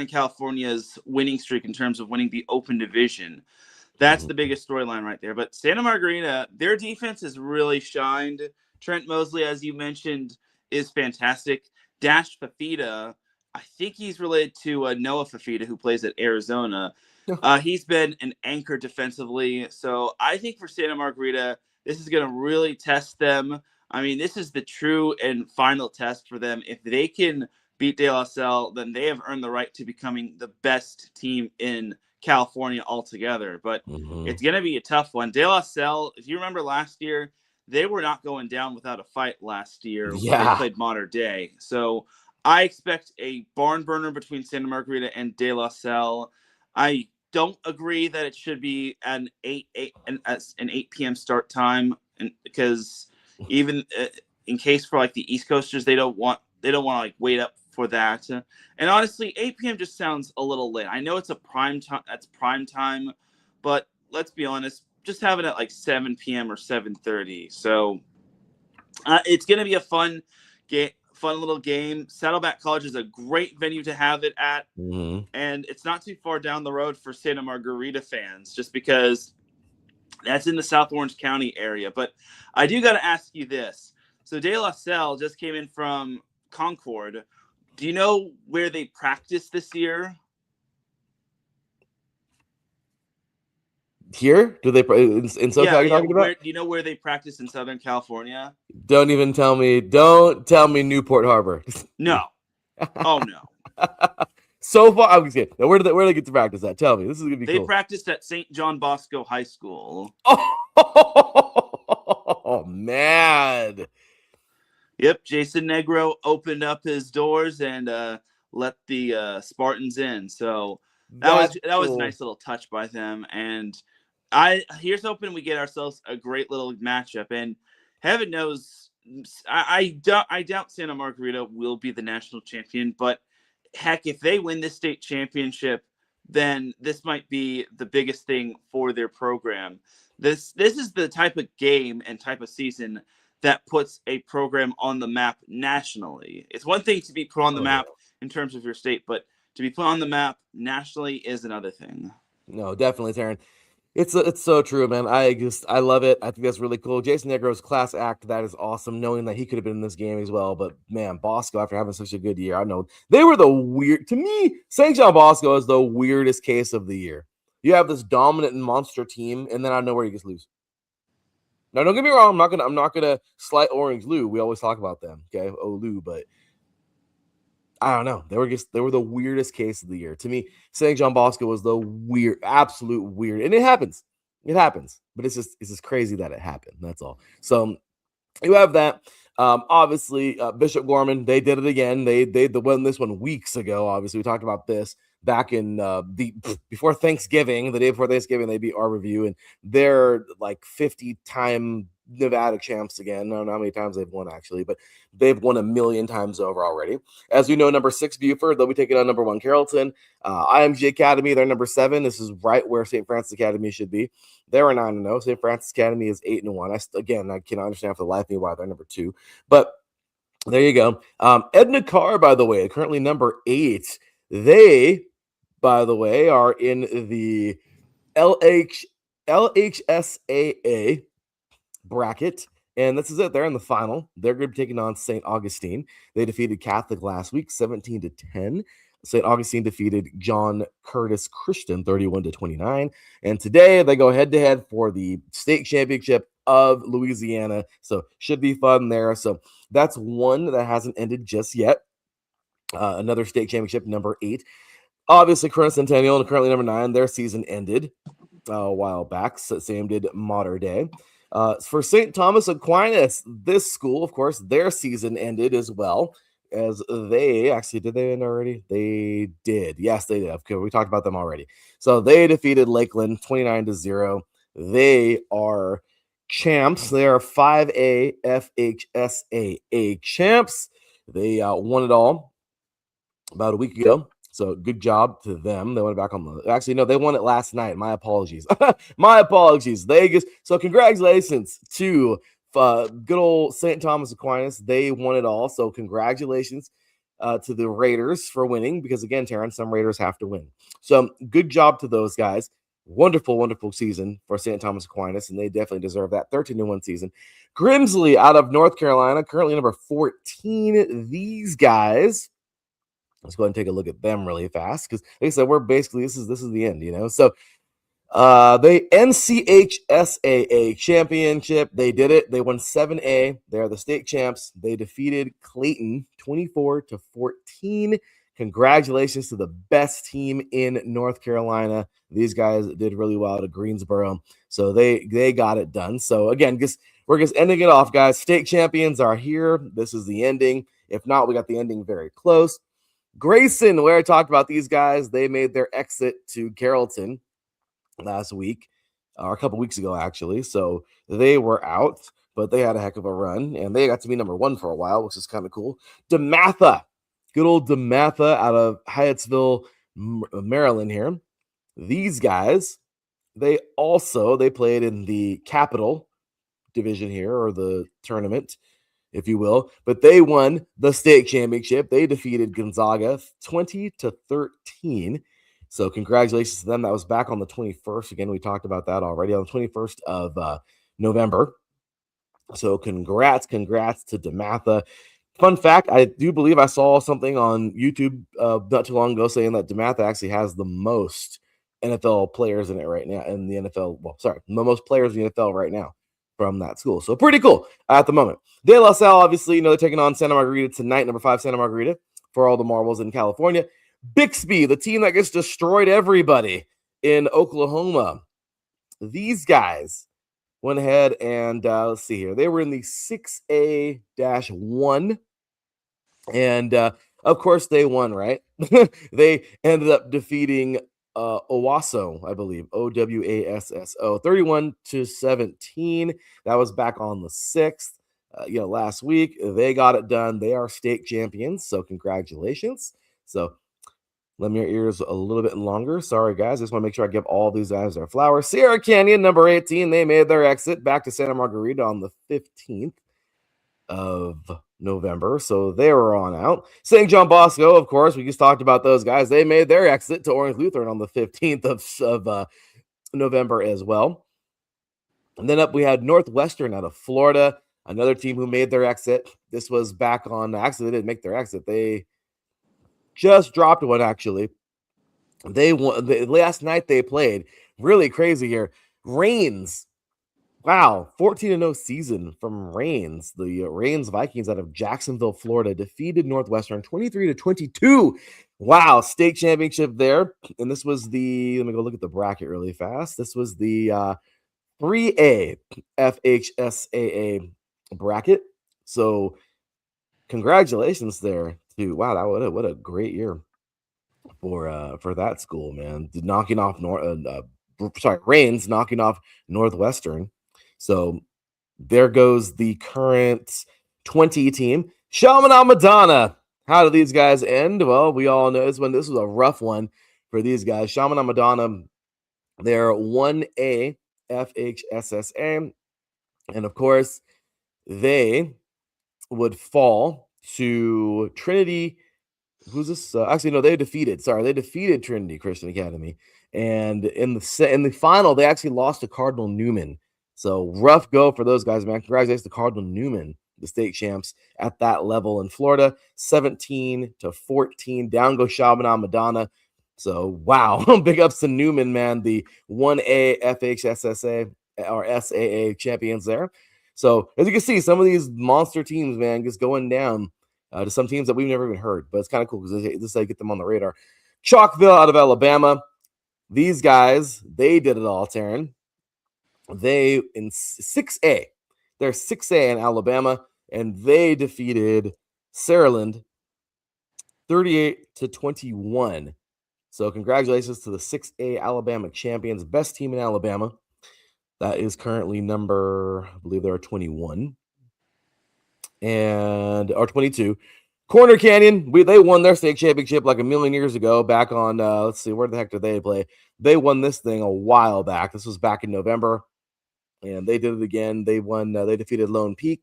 California's winning streak in terms of winning the Open Division? That's the biggest storyline right there. But Santa Margarita, their defense has really shined. Trent Mosley, as you mentioned, is fantastic. Dash Fafita, I think he's related to Noah Fafita, who plays at Arizona. He's been an anchor defensively. So I think for Santa Margarita, this is going to really test them. I mean, this is the true and final test for them. If they can beat De La Salle, then they have earned the right to becoming the best team in California altogether. But it's going to be a tough one. De La Salle, if you remember last year, they were not going down without a fight last year. Yeah. They played Modern Day. So I expect a barn burner between Santa Margarita and De La Salle. I don't agree that it should be an 8 p.m. start time, and because even in case for like the East Coasters, they don't want to like wait up for that. And honestly, 8 p.m. just sounds a little late. I know it's a prime time. That's prime time, but let's be honest. Just have it at like 7 p.m. or 7:30. So it's going to be a fun little game. Saddleback College is a great venue to have it at. And it's not too far down the road for Santa Margarita fans, just because that's in the South Orange County area. But I do got to ask you this. So De La Salle just came in from Concord. Do you know where they practice this year? Here? Do they in SoCal you're talking about? Do you know where they practice in Southern California? Don't even tell me. Don't tell me Newport Harbor. No. Oh no. So far, I was kidding. Now, where do they get to practice at? Tell me. This is gonna be cool. They practiced at St. John Bosco High School. Oh man. Yep, Jason Negro opened up his doors and let the Spartans in. So that was a nice little touch by them. And here's hoping we get ourselves a great little matchup. And heaven knows, I doubt Santa Margarita will be the national champion. But heck, if they win this state championship, then this might be the biggest thing for their program. This is the type of game and type of season that puts a program on the map nationally. It's one thing to be put on the map in terms of your state, but to be put on the map nationally is another thing. No, definitely, Teran. It's so true, man. I love it. I think that's really cool. Jason Negro's class act, that is awesome, knowing that he could have been in this game as well. But man, Bosco, after having such a good year, I know they were to me, St. John Bosco is the weirdest case of the year. You have this dominant and monster team, and then out of nowhere you just lose. Now, don't get me wrong. I'm not gonna slight Orange Lou. We always talk about them, okay? Lou, but I don't know. They were the weirdest case of the year to me. St. John Bosco was the absolute weird, and it happens. It happens, but it's just crazy that it happened. That's all. So you have that. Obviously, Bishop Gorman, they did it again. They won this one weeks ago. Obviously, we talked about this back in before Thanksgiving, the day before Thanksgiving. They beat our review, and they're like 50-time Nevada champs again. I don't know how many times they've won actually, but they've won 1,000,000 times over already. As we know, number 6 Buford, they'll be taking on number 1 Carrollton. IMG Academy, they're number 7. This is right where St. Francis Academy should be. They're a 9-0. St. Francis Academy is 8-1. I cannot understand for the life of me why they're number 2, but there you go. Edna Carr, by the way, currently number 8. They, by the way, are in the LHSAA bracket, and this is it. They're in the final. They're going to be taking on St. Augustine. They defeated Catholic last week, 17-10. St. Augustine defeated John Curtis Christian 31-29. And today they go head-to-head for the state championship of Louisiana. So should be fun there. So that's one that hasn't ended just yet. Another state championship, number 8. Obviously, Corona Centennial, currently number 9. Their season ended a while back. So same did Mater Day. For St. Thomas Aquinas, this school, of course, their season ended as well. As they actually did they end already? They did. Yes, they did. Okay, we talked about them already. So they defeated Lakeland 29-0. They are champs. They are 5A FHSAA champs. They won it all about a week ago. So good job to them. They went back on the. Actually, no, they won it last night. My apologies. My apologies. So congratulations to good old St. Thomas Aquinas. They won it all. So congratulations to the Raiders for winning, because again, Teran, some Raiders have to win. So good job to those guys. Wonderful, wonderful season for St. Thomas Aquinas, and they definitely deserve that 13-1 season. Grimsley out of North Carolina, currently number 14. These guys. Let's go ahead and take a look at them really fast, because like I said, we're basically this is the end, you know. So the NCHSAA championship, they did it. They won 7A. They're the state champs. They defeated Clayton 24-14. Congratulations to the best team in North Carolina. These guys did really well to Greensboro, so they got it done. So again, we're just ending it off, guys. State champions are here. This is the ending. If not, we got the ending very close. Grayson, where I talked about these guys, they made their exit to Carrollton last week, or a couple weeks ago, actually. So they were out, but they had a heck of a run, and they got to be number 1 for a while, which is kind of cool. DeMatha, good old DeMatha out of Hyattsville, Maryland here. These guys, they played in the Capital division here, or the tournament, if you will, but they won the state championship. They defeated Gonzaga 20-13. So congratulations to them. That was back on the 21st. Again, we talked about that already on the 21st of November. So congrats to DeMatha. Fun fact, I do believe I saw something on YouTube not too long ago saying that DeMatha actually has the most NFL players in it right now, in the NFL. Well, sorry, the most players in the NFL right now from that school. So pretty cool at the moment. De La Salle, obviously, they're taking on Santa Margarita tonight, number 5 Santa Margarita, for all the marbles in California. Bixby, the team that gets destroyed everybody in Oklahoma. These guys went ahead and let's see here. They were in the 6A-1. And of course they won, right? They ended up defeating Owasso, I believe, Owasso, 31-17. That was back on the 6th, last week. They got it done. They are state champions, so congratulations. So let me your ears a little bit longer. Sorry, guys. Just want to make sure I give all these guys their flowers. Sierra Canyon, number 18. They made their exit back to Santa Margarita on the 15th of November, so they were on out. St. John Bosco, of course, we just talked about those guys. They made their exit to Orange Lutheran on the 15th of November as well. And then up we had Northwestern out of Florida, another team who made their exit. This was back on, actually they didn't make their exit. They just dropped one, actually. They won last night. They played really crazy here. Rains Wow, 14-0 season from Reigns. The Reigns Vikings out of Jacksonville, Florida, defeated Northwestern 23-22. Wow, state championship there. And this was let me go look at the bracket really fast. This was the 3A FHSAA bracket. So congratulations there to what a great year for that school, man. Knocking off Reigns knocking off Northwestern. So there goes the current 20 team. Chaminade Madonna. How did these guys end? Well, we all know this was a rough one for these guys. Chaminade Madonna, they're 1A FHSSA. And of course, they would fall to Trinity. Who's this? Actually, no, they defeated Trinity Christian Academy. And in the final, they actually lost to Cardinal Newman. So rough go for those guys, man. Congratulations to Cardinal Newman, the state champs at that level in Florida. 17-14. Down go Chaminade Madonna. So wow, big ups to Newman, man. The 1A FHSSA or SAA champions there. So as you can see, some of these monster teams, man, just going down to some teams that we've never even heard. But it's kind of cool because this is how you get them on the radar. Chalkville out of Alabama. These guys, they did it all, Teran. They in 6A. They're 6A in Alabama, and they defeated Saraland 38-21. So congratulations to the 6A Alabama champions, best team in Alabama. That is currently number, I believe they're 21 or 22. Corner Canyon, they won their state championship like a million years ago back on, let's see, where the heck did they play? They won this thing a while back. This was back in November, and they did it again. They won, they defeated Lone Peak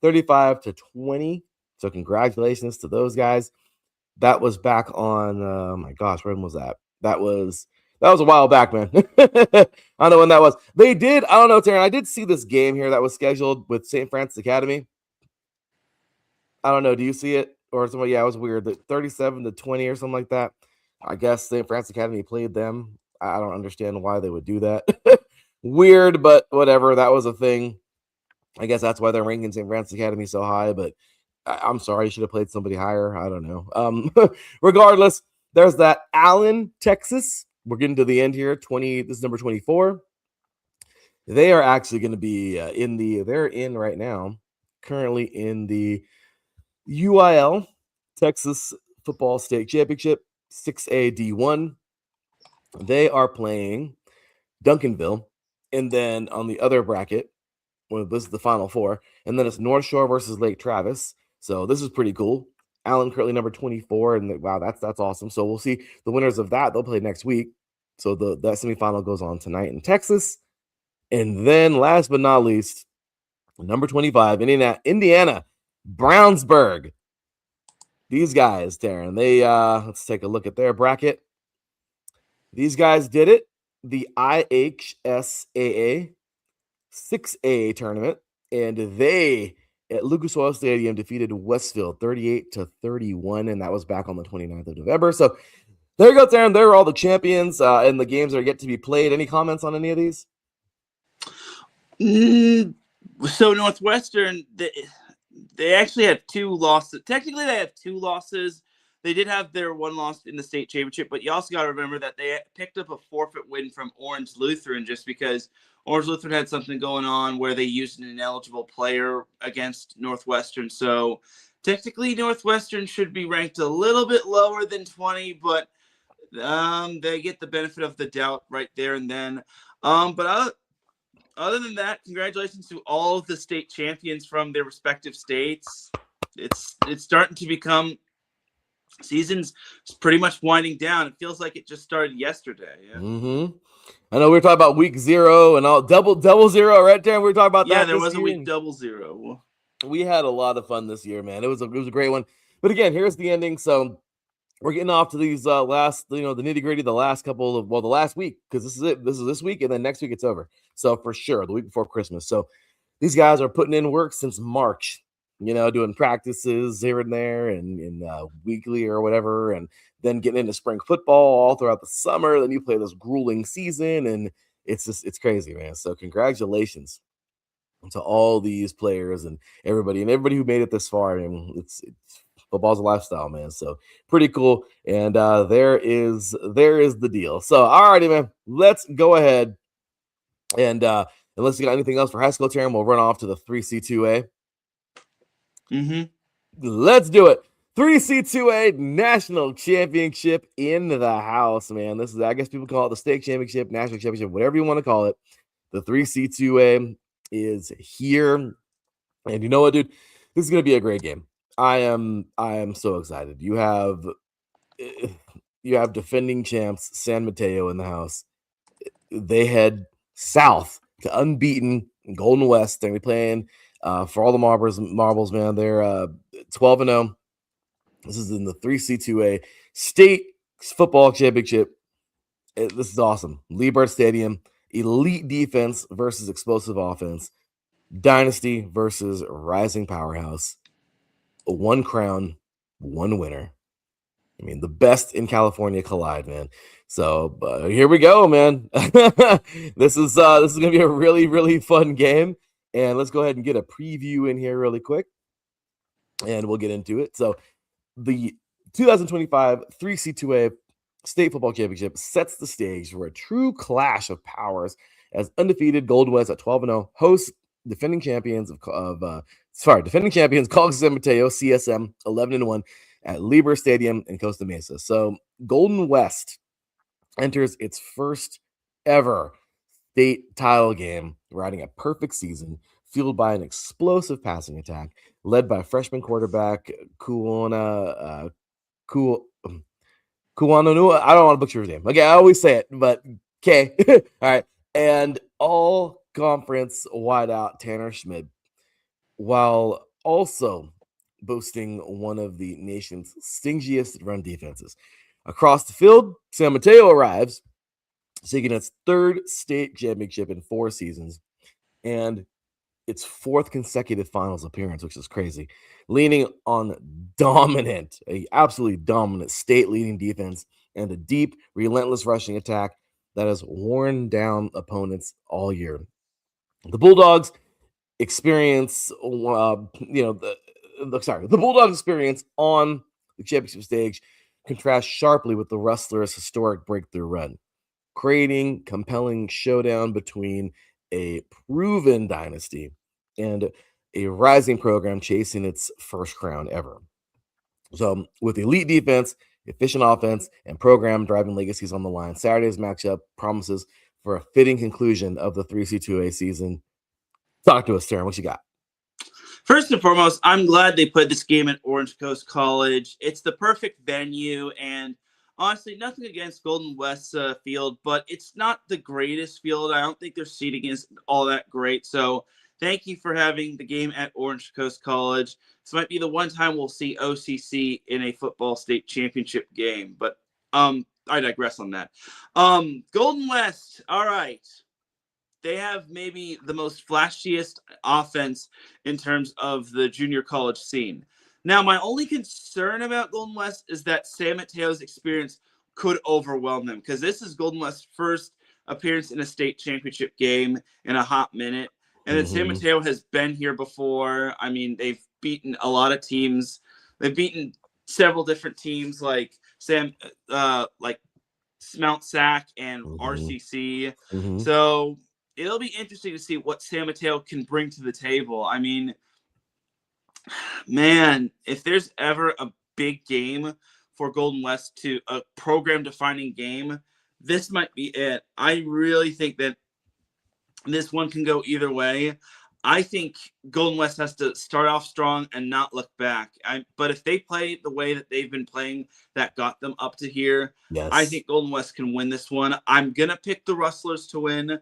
35-20. So congratulations to those guys. That was back on, oh my gosh, when was that? That was a while back, man. I don't know when that was. I don't know, Teran, I did see this game here that was scheduled with St. Francis Academy. I don't know. Do you see it? Or somebody? Yeah, it was weird. 37-20 or something like that. I guess St. Francis Academy played them. I don't understand why they would do that. Weird, but whatever. That was a thing. I guess that's why they're ranking St. Francis Academy so high, but I'm sorry. You should have played somebody higher. I don't know. Regardless, there's that Allen, Texas. We're getting to the end here. This is number 24. They are actually going to be they're in right now, currently in the UIL Texas Football State Championship, 6A D1. They are playing Duncanville. And then on the other bracket, well, this is the Final Four. And then it's North Shore versus Lake Travis. So this is pretty cool. Allen currently number 24. And wow, that's awesome. So we'll see the winners of that. They'll play next week. So that semifinal goes on tonight in Texas. And then last but not least, number 25, Indiana, Brownsburg. These guys, Teran, they let's take a look at their bracket. These guys did it. The IHSAA 6A tournament, and they at Lucas Oil Stadium defeated Westfield 38-31, and that was back on the 29th of November. So there you go, Teran. There are all the champions and the games that are yet to be played. Any comments on any of these? So Northwestern, they actually have 2 losses. Technically, they have 2 losses. They did have their 1 loss in the state championship, but you also got to remember that they picked up a forfeit win from Orange Lutheran just because Orange Lutheran had something going on where they used an ineligible player against Northwestern. So technically, Northwestern should be ranked a little bit lower than 20, but they get the benefit of the doubt right there and then. But other than that, congratulations to all of the state champions from their respective states. It's starting to become season's pretty much winding down. It feels like it just started yesterday. Yeah. Mm-hmm. I know we were talking about week 0 and all double 0, right, Teran? We were talking about that. Yeah, there was a week 0. We had a lot of fun this year, man. It was a great one. But again, here's the ending. So we're getting off to these last, the nitty-gritty, the last week, because this is it. This is this week, and then next week it's over. So for sure, the week before Christmas. So these guys are putting in work since March, doing practices here and there and weekly or whatever, and then getting into spring football all throughout the summer. Then you play this grueling season, and it's crazy, man. So congratulations to all these players and everybody who made it this far. I mean, it's football's a lifestyle, man. So pretty cool. And there is the deal. So alrighty, man. Let's go ahead and unless you got anything else for high school, Teran, we'll run off to the 3C2A. Let's do it. 3C2A National Championship in the house, man. This is, I guess people call it the state championship, national championship, whatever you want to call it. The 3C2A is here. And you know what, dude? This is going to be a great game. I am so excited. You have defending champs San Mateo in the house. They head south to unbeaten Golden West. They're going to be playing for all the marbles, man. They're 12-0. This is in the 3C2A State Football Championship. This is awesome. Lee Bird Stadium, elite defense versus explosive offense. Dynasty versus rising powerhouse. One crown, one winner. I mean, the best in California collide, man. So here we go, man. This is gonna be a really, really fun game. And let's go ahead and get a preview in here really quick, and we'll get into it. So the 2025 3C2A State Football Championship sets the stage for a true clash of powers as undefeated Golden West at 12-0 hosts defending champions defending champions College San Mateo CSM 11-1 at Lieber Stadium in Costa Mesa. So Golden West enters its first ever state title game, riding a perfect season, fueled by an explosive passing attack, led by freshman quarterback Kuananua. I don't want to butcher his name. Okay, I always say it, but okay. All right. And all conference wideout Tanner Schmid, while also boasting one of the nation's stingiest run defenses. Across the field, San Mateo arrives, seeking its third state championship in 4 seasons and its 4th consecutive finals appearance, which is crazy, leaning on absolutely dominant state-leading defense and a deep, relentless rushing attack that has worn down opponents all year. The Bulldogs experience, the Bulldogs experience on the championship stage contrasts sharply with the Rustlers' historic breakthrough run, creating compelling showdown between a proven dynasty and a rising program chasing its first crown ever. So with elite defense, efficient offense, and program driving legacies on the line, Saturday's matchup promises for a fitting conclusion of the 3C2A season. Talk to us, Teran. What you got? First and foremost, I'm glad they put this game at Orange Coast College. It's the perfect venue, and honestly, nothing against Golden West's field, but it's not the greatest field. I don't think their seating is all that great. So thank you for having the game at Orange Coast College. This might be the one time we'll see OCC in a football state championship game, but I digress on that. Golden West, all right. They have maybe the most flashiest offense in terms of the junior college scene. Now, my only concern about Golden West is that San Mateo's experience could overwhelm them, because this is Golden West's first appearance in a state championship game in a hot minute. And then San Mateo has been here before. I mean, they've beaten a lot of teams. They've beaten several different teams like Mount Sac and RCC. So it'll be interesting to see what San Mateo can bring to the table. I mean, man, if there's ever a big game for Golden West, to a program-defining game, this might be it. I really think that this one can go either way. I think Golden West has to start off strong and not look back. But if they play the way that they've been playing that got them up to here, yes, I think Golden West can win this one. I'm going to pick the Rustlers to win.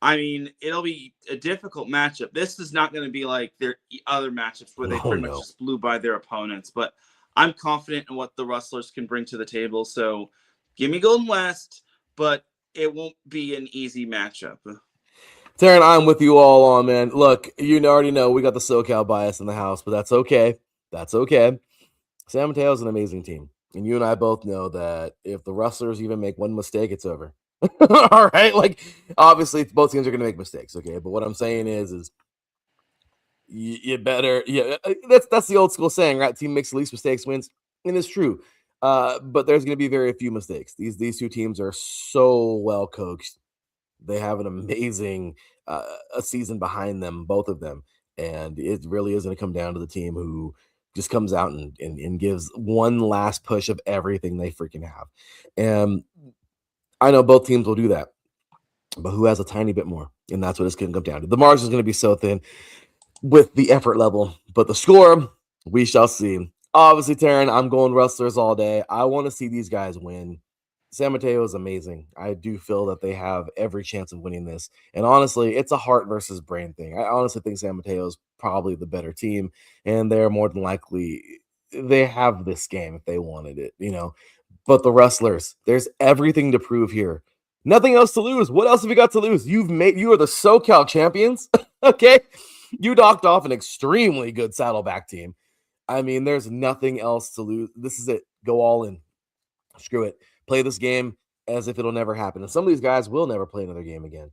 I mean, it'll be a difficult matchup. This is not going to be like their other matchups where they pretty much just blew by their opponents. But I'm confident in what the Rustlers can bring to the table. So give me Golden West, but it won't be an easy matchup. Teran, I'm with you all on, man. Look, you already know we got the SoCal bias in the house, but that's okay. That's okay. San Mateo is an amazing team. And you and I both know that if the Rustlers even make one mistake, it's over. All right? Like, obviously, both teams are going to make mistakes, okay? But what I'm saying is you better. Yeah, that's the old school saying, right? Team makes the least mistakes wins, and it's true. But there's going to be very few mistakes. These two teams are so well coached. They have an amazing a season behind them, both of them, and it really is going to come down to the team who just comes out and gives one last push of everything they freaking have. And I know both teams will do that, but who has a tiny bit more? And that's what it's going to come down to. The margin is going to be so thin with the effort level, but the score, we shall see. Obviously, Teran, I'm going Wrestlers all day. I want to see these guys win. San Mateo is amazing. I do feel that they have every chance of winning this. And honestly, it's a heart versus brain thing. I honestly think San Mateo is probably the better team, and they're more than likely they have this game if they wanted it, But the Wrestlers, there's everything to prove here. Nothing else to lose. What else have you got to lose? You are the SoCal champions. Okay. You knocked off an extremely good Saddleback team. I mean, there's nothing else to lose. This is it. Go all in. Screw it. Play this game as if it'll never happen. And some of these guys will never play another game again,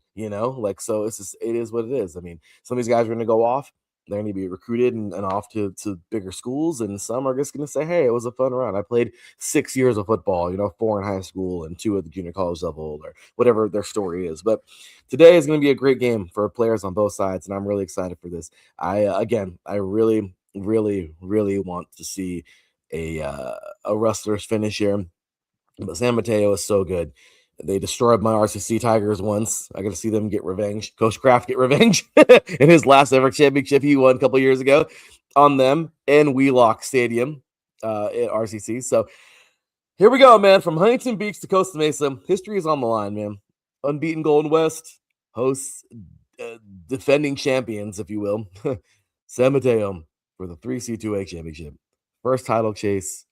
so it is what it is. I mean, some of these guys are going to go off. They're going to be recruited and off to bigger schools. And some are just going to say, hey, it was a fun run. I played 6 years of football, 4 in high school and 2 at the junior college level or whatever their story is. But today is going to be a great game for players on both sides. And I'm really excited for this. I really, really, really want to see a Wrestlers finish here. But San Mateo is so good. They destroyed my RCC Tigers once. I got to see them get revenge. Coach Kraft get revenge in his last ever championship he won a couple years ago on them in Wheelock Stadium at RCC. So here we go, man. From Huntington Beach to Costa Mesa, history is on the line, man. Unbeaten Golden West hosts defending champions, if you will, San Mateo for the 3C2A championship. First title chase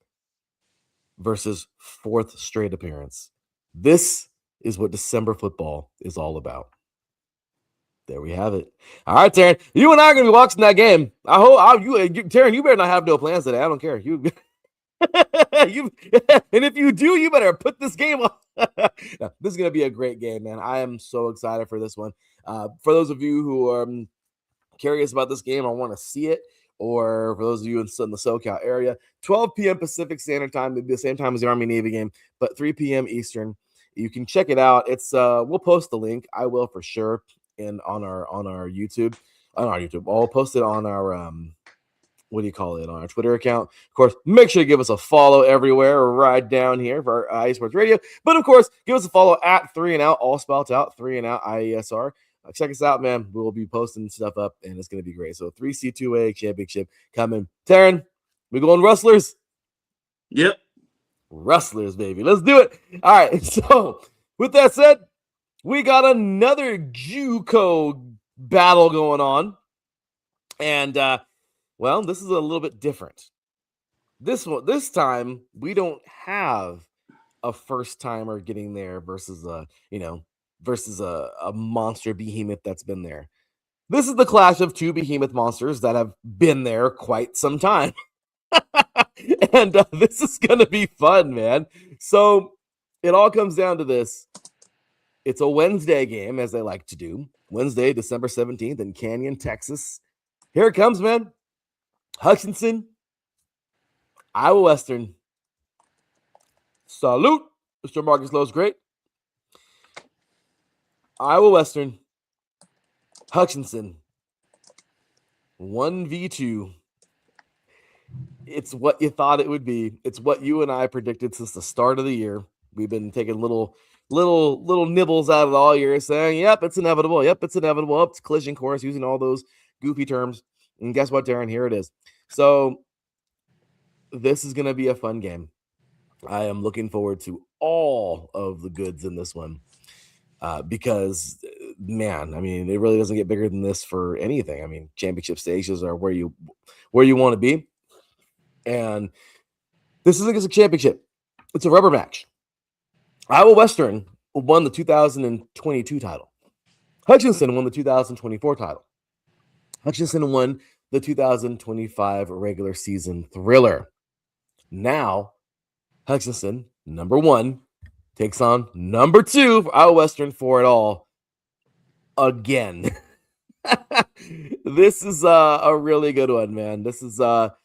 versus 4th straight appearance. This is what December football is all about. There we have it. All right, Teran, you and I are going to be watching that game. I hope Teran, you better not have no plans today. I don't care. And if you do, you better put this game on. This is going to be a great game, man. I am so excited for this one. For those of you who are curious about this game, I want to see it. Or for those of you in the SoCal area, 12 p.m. Pacific Standard Time, the same time as the Army-Navy game, but 3 p.m. Eastern. You can check it out. It's we'll post the link. I will for sure on our YouTube. On our YouTube. I'll post it on our on our Twitter account. Of course, make sure to give us a follow everywhere right down here for our iSports Radio. But of course, give us a follow at 3 and Out, all spelled out, 3 and Out, IESR. Check us out, man. We'll be posting stuff up, and it's going to be great. So 3C2A championship coming. Teran, we going Wrestlers? Yep. Wrestlers, baby. Let's do it. All right. So with that said, we got another JUCO battle going on. And, this is a little bit different. This time, we don't have a first-timer getting there versus a monster behemoth that's been there. This is the clash of 2 behemoth monsters that have been there quite some time. And this is going to be fun, man. So it all comes down to this. It's a Wednesday game, as they like to do. Wednesday, December 17th in Canyon, Texas. Here it comes, man. Hutchinson, Iowa Western. Salute, Mr. Marcus Lowe's great. Iowa Western, Hutchinson, 1v2. It's what you thought it would be. It's what you and I predicted since the start of the year. We've been taking little nibbles out of it all year, saying, "Yep, it's inevitable. Yep, it's inevitable. It's collision course," using all those goofy terms. And guess what, Teran? Here it is. So this is going to be a fun game. I am looking forward to all of the goods in this one. Because, man, I mean, it really doesn't get bigger than this for anything. I mean, championship stages are where you want to be. And this isn't just a championship. It's a rubber match. Iowa Western won the 2022 title. Hutchinson won the 2024 title. Hutchinson won the 2025 regular season thriller. Now, Hutchinson, number 1, takes on number 2 for Iowa Western for it all again. This is a really good one, man. This is a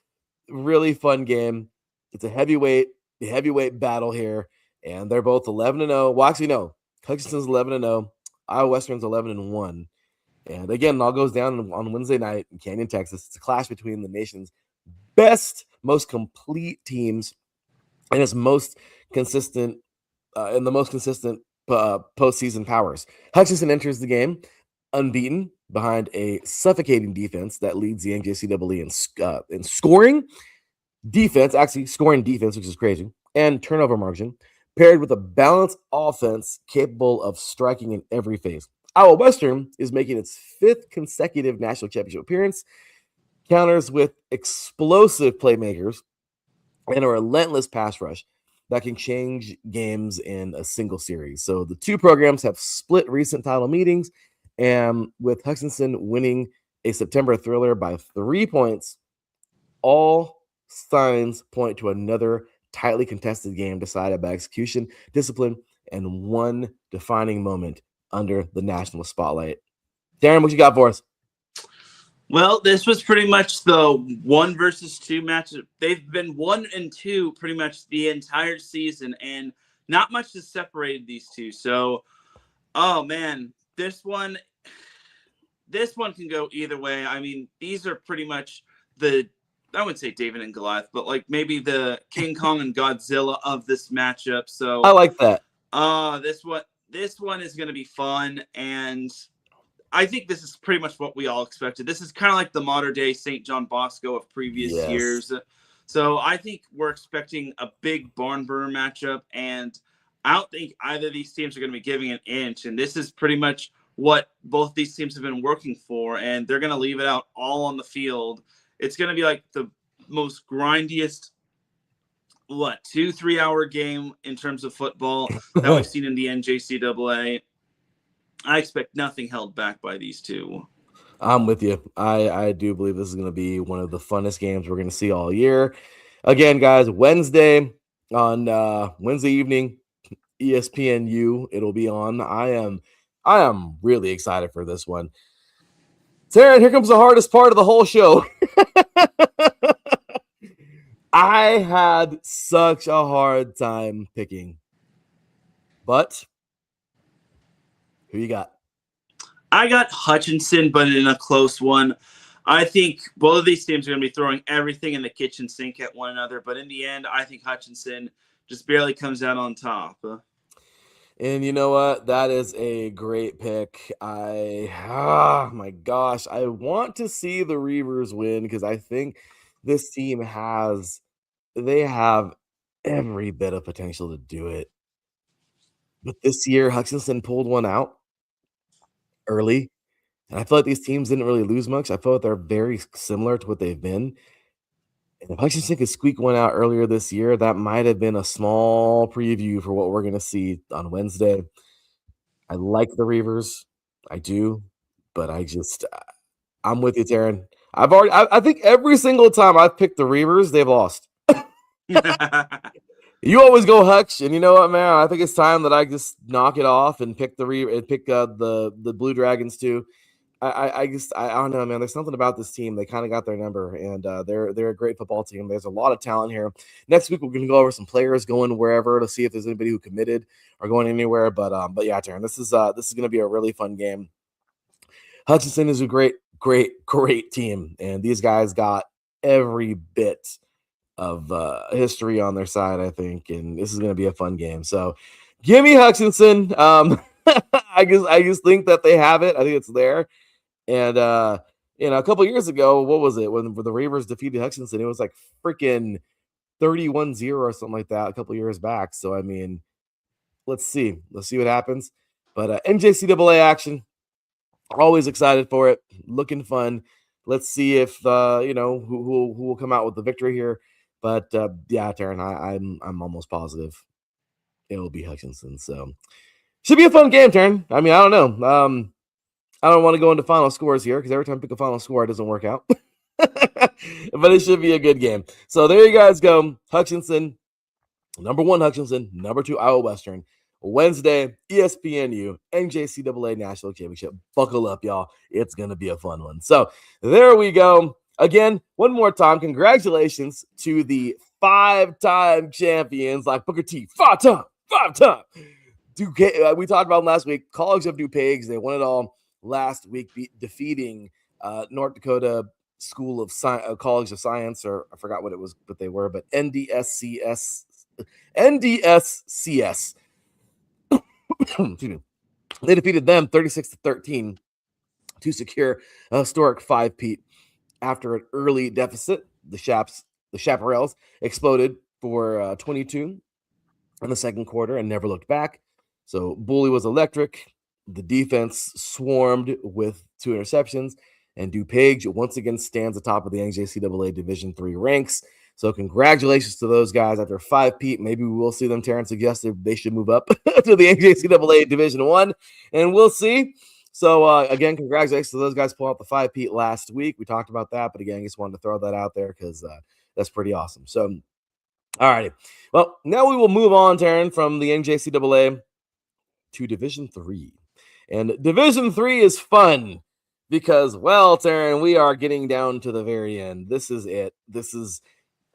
really fun game. It's a heavyweight battle here, and they're both 11-0. Well, actually, no. Hutchinson's 11-0. Iowa Western's 11-1. And again, it all goes down on Wednesday night in Canyon, Texas. It's a clash between the nation's best, most complete teams, and its most consistent postseason powers. Hutchinson enters the game unbeaten behind a suffocating defense that leads the NJCAA in scoring defense, which is crazy, and turnover margin, paired with a balanced offense capable of striking in every phase. Iowa Western is making its 5th consecutive national championship appearance, counters with explosive playmakers and a relentless pass rush that can change games in a single series. So the two programs have split recent title meetings, and with Hutchinson winning a September thriller by 3 points, all signs point to another tightly contested game decided by execution, discipline, and one defining moment under the national spotlight. Darren, what you got for us? Well, this was pretty much the 1 versus 2 matchup. They've been 1 and 2 pretty much the entire season, and not much has separated these two. So, oh man, this one can go either way. I mean, these are pretty much I wouldn't say David and Goliath, but like maybe the King Kong and Godzilla of this matchup. So I like that. This one is going to be fun, and I think this is pretty much what we all expected. This is kind of like the modern day St. John Bosco of previous years. So I think we're expecting a big barn burner matchup, and I don't think either of these teams are going to be giving an inch. And this is pretty much what both these teams have been working for, and they're going to leave it out all on the field. It's going to be like the most grindiest 2-3 hour game in terms of football that we've seen in the NJCAA. I expect nothing held back by these two. I'm with you. I do believe this is going to be one of the funnest games we're going to see all year. Again, guys, Wednesday evening, ESPNU, it'll be on. I am really excited for this one. Teran, here comes the hardest part of the whole show. I had such a hard time picking. But who you got? I got Hutchinson, but in a close one. I think both of these teams are going to be throwing everything in the kitchen sink at one another. But in the end, I think Hutchinson just barely comes out on top. And you know what? That is a great pick. My gosh. I want to see the Reavers win because I think this team have every bit of potential to do it. But this year, Hutchinson pulled one out early. And I feel like these teams didn't really lose much. I feel like they're very similar to what they've been. And if Hutchinson could squeak one out earlier this year, that might have been a small preview for what we're going to see on Wednesday. I like the Reavers. I do. But I'm with you, Teran. I think every single time I've picked the Reavers, they've lost. You always go Hutch, and you know what, man? I think it's time that I just knock it off and pick the Blue Dragons too. I don't know, man. There's something about this team. They kind of got their number, and they're a great football team. There's a lot of talent here. Next week we're going to go over some players going wherever to see if there's anybody who committed or going anywhere. But yeah, Teran, this is going to be a really fun game. Hutchinson is a great team, and these guys got every bit of history on their side, I think, and this is going to be a fun game. So, give me Hutchinson. I just think that they have it. I think it's there. And a couple years ago, what was it when the Reavers defeated Hutchinson? It was like freaking 31-0 or something like that a couple years back. So I mean, let's see what happens. But NJCAA action, always excited for it, looking fun. Let's see if who will come out with the victory here. But yeah, Teran, I'm almost positive it'll be Hutchinson. So should be a fun game, Teran. I mean, I don't know. I don't want to go into final scores here because every time I pick a final score, it doesn't work out. But it should be a good game. So there you guys go. Hutchinson, number 1 Hutchinson, number 2 Iowa Western. Wednesday, ESPNU, NJCAA National Championship. Buckle up, y'all. It's going to be a fun one. So there we go. Again, one more time, congratulations to the 5-time champions like Booker T. 5-time. Duquesne, we talked about them last week. College of DuPage. They won it all last week, defeating North Dakota School of College of Science, or I forgot what it was, but they were, but NDSCS. Excuse me. They defeated them 36-13 to secure a historic 5-peat. After an early deficit, the Chaparrals exploded for 22 in the second quarter and never looked back. So Bully was electric. The defense swarmed with 2 interceptions, and DuPage once again stands atop of the NJCAA Division III ranks. So congratulations to those guys after 5-peat. Maybe we will see them. Teran suggested they should move up to the NJCAA Division I, and we'll see. So, again, congratulations to those guys pulling out the 5-peat last week. We talked about that, but again, I just wanted to throw that out there because that's pretty awesome. So, all righty. Well, now we will move on, Teran, from the NJCAA to Division III. And Division III is fun because, well, Teran, we are getting down to the very end. This is it.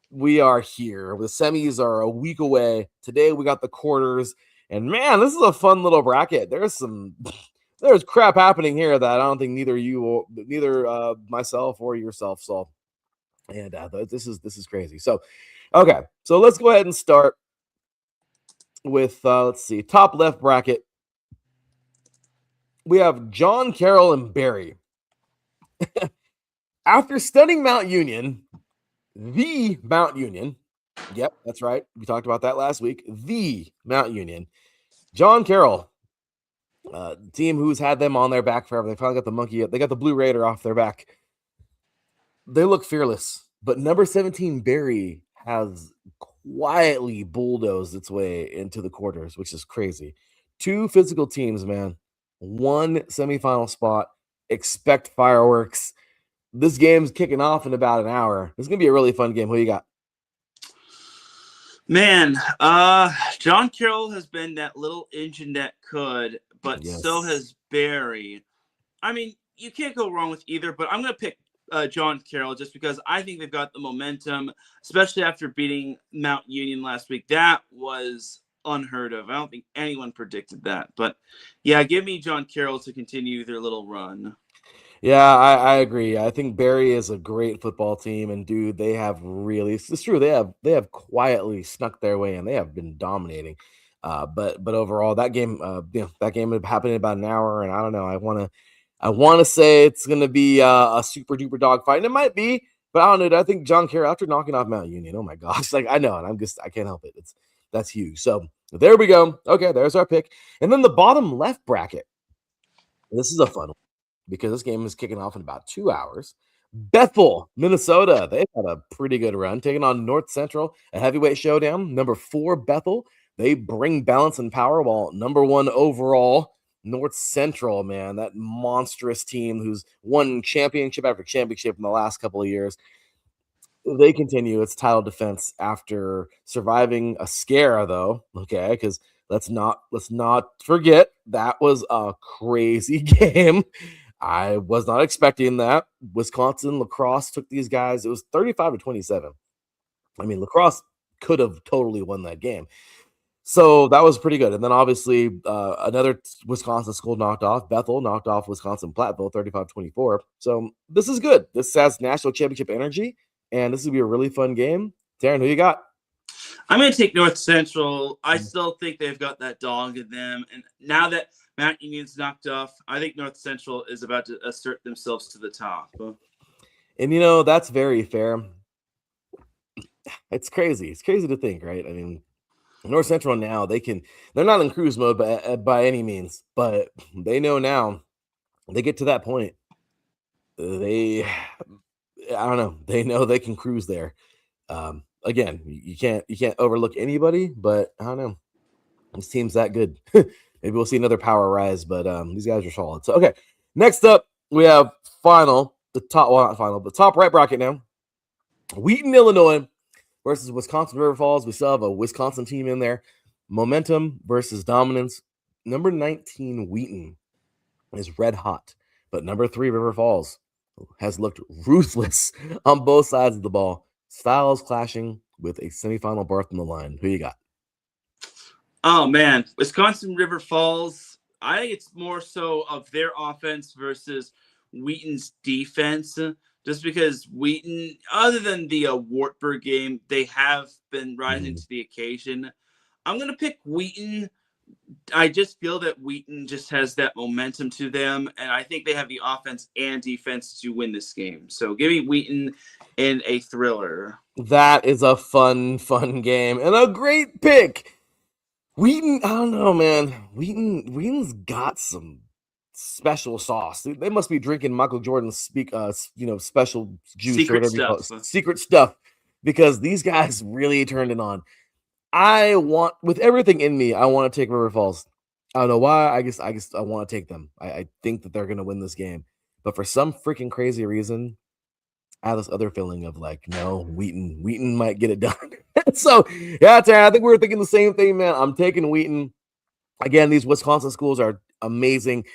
We are here. The semis are a week away. Today we got the quarters. And, man, this is a fun little bracket. There's crap happening here that I don't think neither myself or yourself saw. And this is crazy. So, okay. So let's go ahead and start with, let's see, top left bracket. We have John Carroll and Barry. After stunning Mount Union, yep, that's right. We talked about that last week. The Mount Union. John Carroll, team who's had them on their back forever. They finally got the monkey. They got the Blue Raider off their back. They look fearless, but number 17 Barry has quietly bulldozed its way into the quarters, which is crazy. 2 physical teams, man. 1 semifinal spot. Expect fireworks. This game's kicking off in about an hour. It's gonna be a really fun game. Who you got? Man, John Carroll has been that little engine that could, but so has Barry. I mean, you can't go wrong with either, but I'm going to pick John Carroll just because I think they've got the momentum, especially after beating Mount Union last week. That was unheard of. I don't think anyone predicted that. But, yeah, give me John Carroll to continue their little run. Yeah, I agree. I think Barry is a great football team, and dude, they have really, it's true, they have quietly snuck their way in. They have been dominating. But overall, that game happened in about an hour, and I don't know. I wanna say it's gonna be a super duper dog fight, and it might be, but I don't know. I think John Carroll, after knocking off Mount Union, oh my gosh, like I know, and I can't help it. That's huge. So there we go. Okay, there's our pick. And then the bottom left bracket. This is a fun one, because this game is kicking off in about 2 hours. Bethel, Minnesota. They had a pretty good run, taking on North Central, a heavyweight showdown. Number 4, Bethel. They bring balance and power, while number 1 overall, North Central, man, that monstrous team who's won championship after championship in the last couple of years. They continue its title defense after surviving a scare, though. Okay, because let's not forget that was a crazy game. I was not expecting that. Wisconsin lacrosse took these guys. It was 35-27. I mean, lacrosse could have totally won that game. So that was pretty good. And then obviously another Wisconsin school knocked off. Bethel knocked off Wisconsin Platteville 35-24. So this is good. This has national championship energy, and this will be a really fun game. Teran, who you got? I'm going to take North Central. I still think they've got that dog in them. And now that Mount Union's knocked off, I think North Central is about to assert themselves to the top. And, that's very fair. It's crazy. It's crazy to think, right? I mean, North Central now, they're not in cruise mode by any means, but they know now they get to that point. I don't know. They know they can cruise there. Again, you can't overlook anybody, but I don't know. This team's that good. Maybe we'll see another power rise, but these guys are solid. So, okay. Next up, we have top right bracket now. Wheaton, Illinois versus Wisconsin River Falls. We still have a Wisconsin team in there. Momentum versus dominance. Number 19, Wheaton, is red hot, but number 3, River Falls, has looked ruthless on both sides of the ball. Styles clashing with a semifinal berth on the line. Who you got? Oh man, Wisconsin River Falls. I think it's more so of their offense versus Wheaton's defense. Just because Wheaton, other than the Wartburg game, they have been rising to the occasion. I'm gonna pick Wheaton. I just feel that Wheaton just has that momentum to them, and I think they have the offense and defense to win this game. So give me Wheaton in a thriller. That is a fun game and a great pick. Wheaton, I don't know, man. Wheaton's got some special sauce. They must be drinking Michael Jordan's special juice Secret or whatever you call stuff. it. Secret stuff, because these guys really turned it on. I want, with everything in me, I want to take River Falls. I don't know why. I guess I want to take them. I think that they're going to win this game, but for some freaking crazy reason, I have this other feeling of like, no, Wheaton might get it done. So yeah, Tara, I think we were thinking the same thing, man. I'm taking Wheaton. Again, these Wisconsin schools are amazing,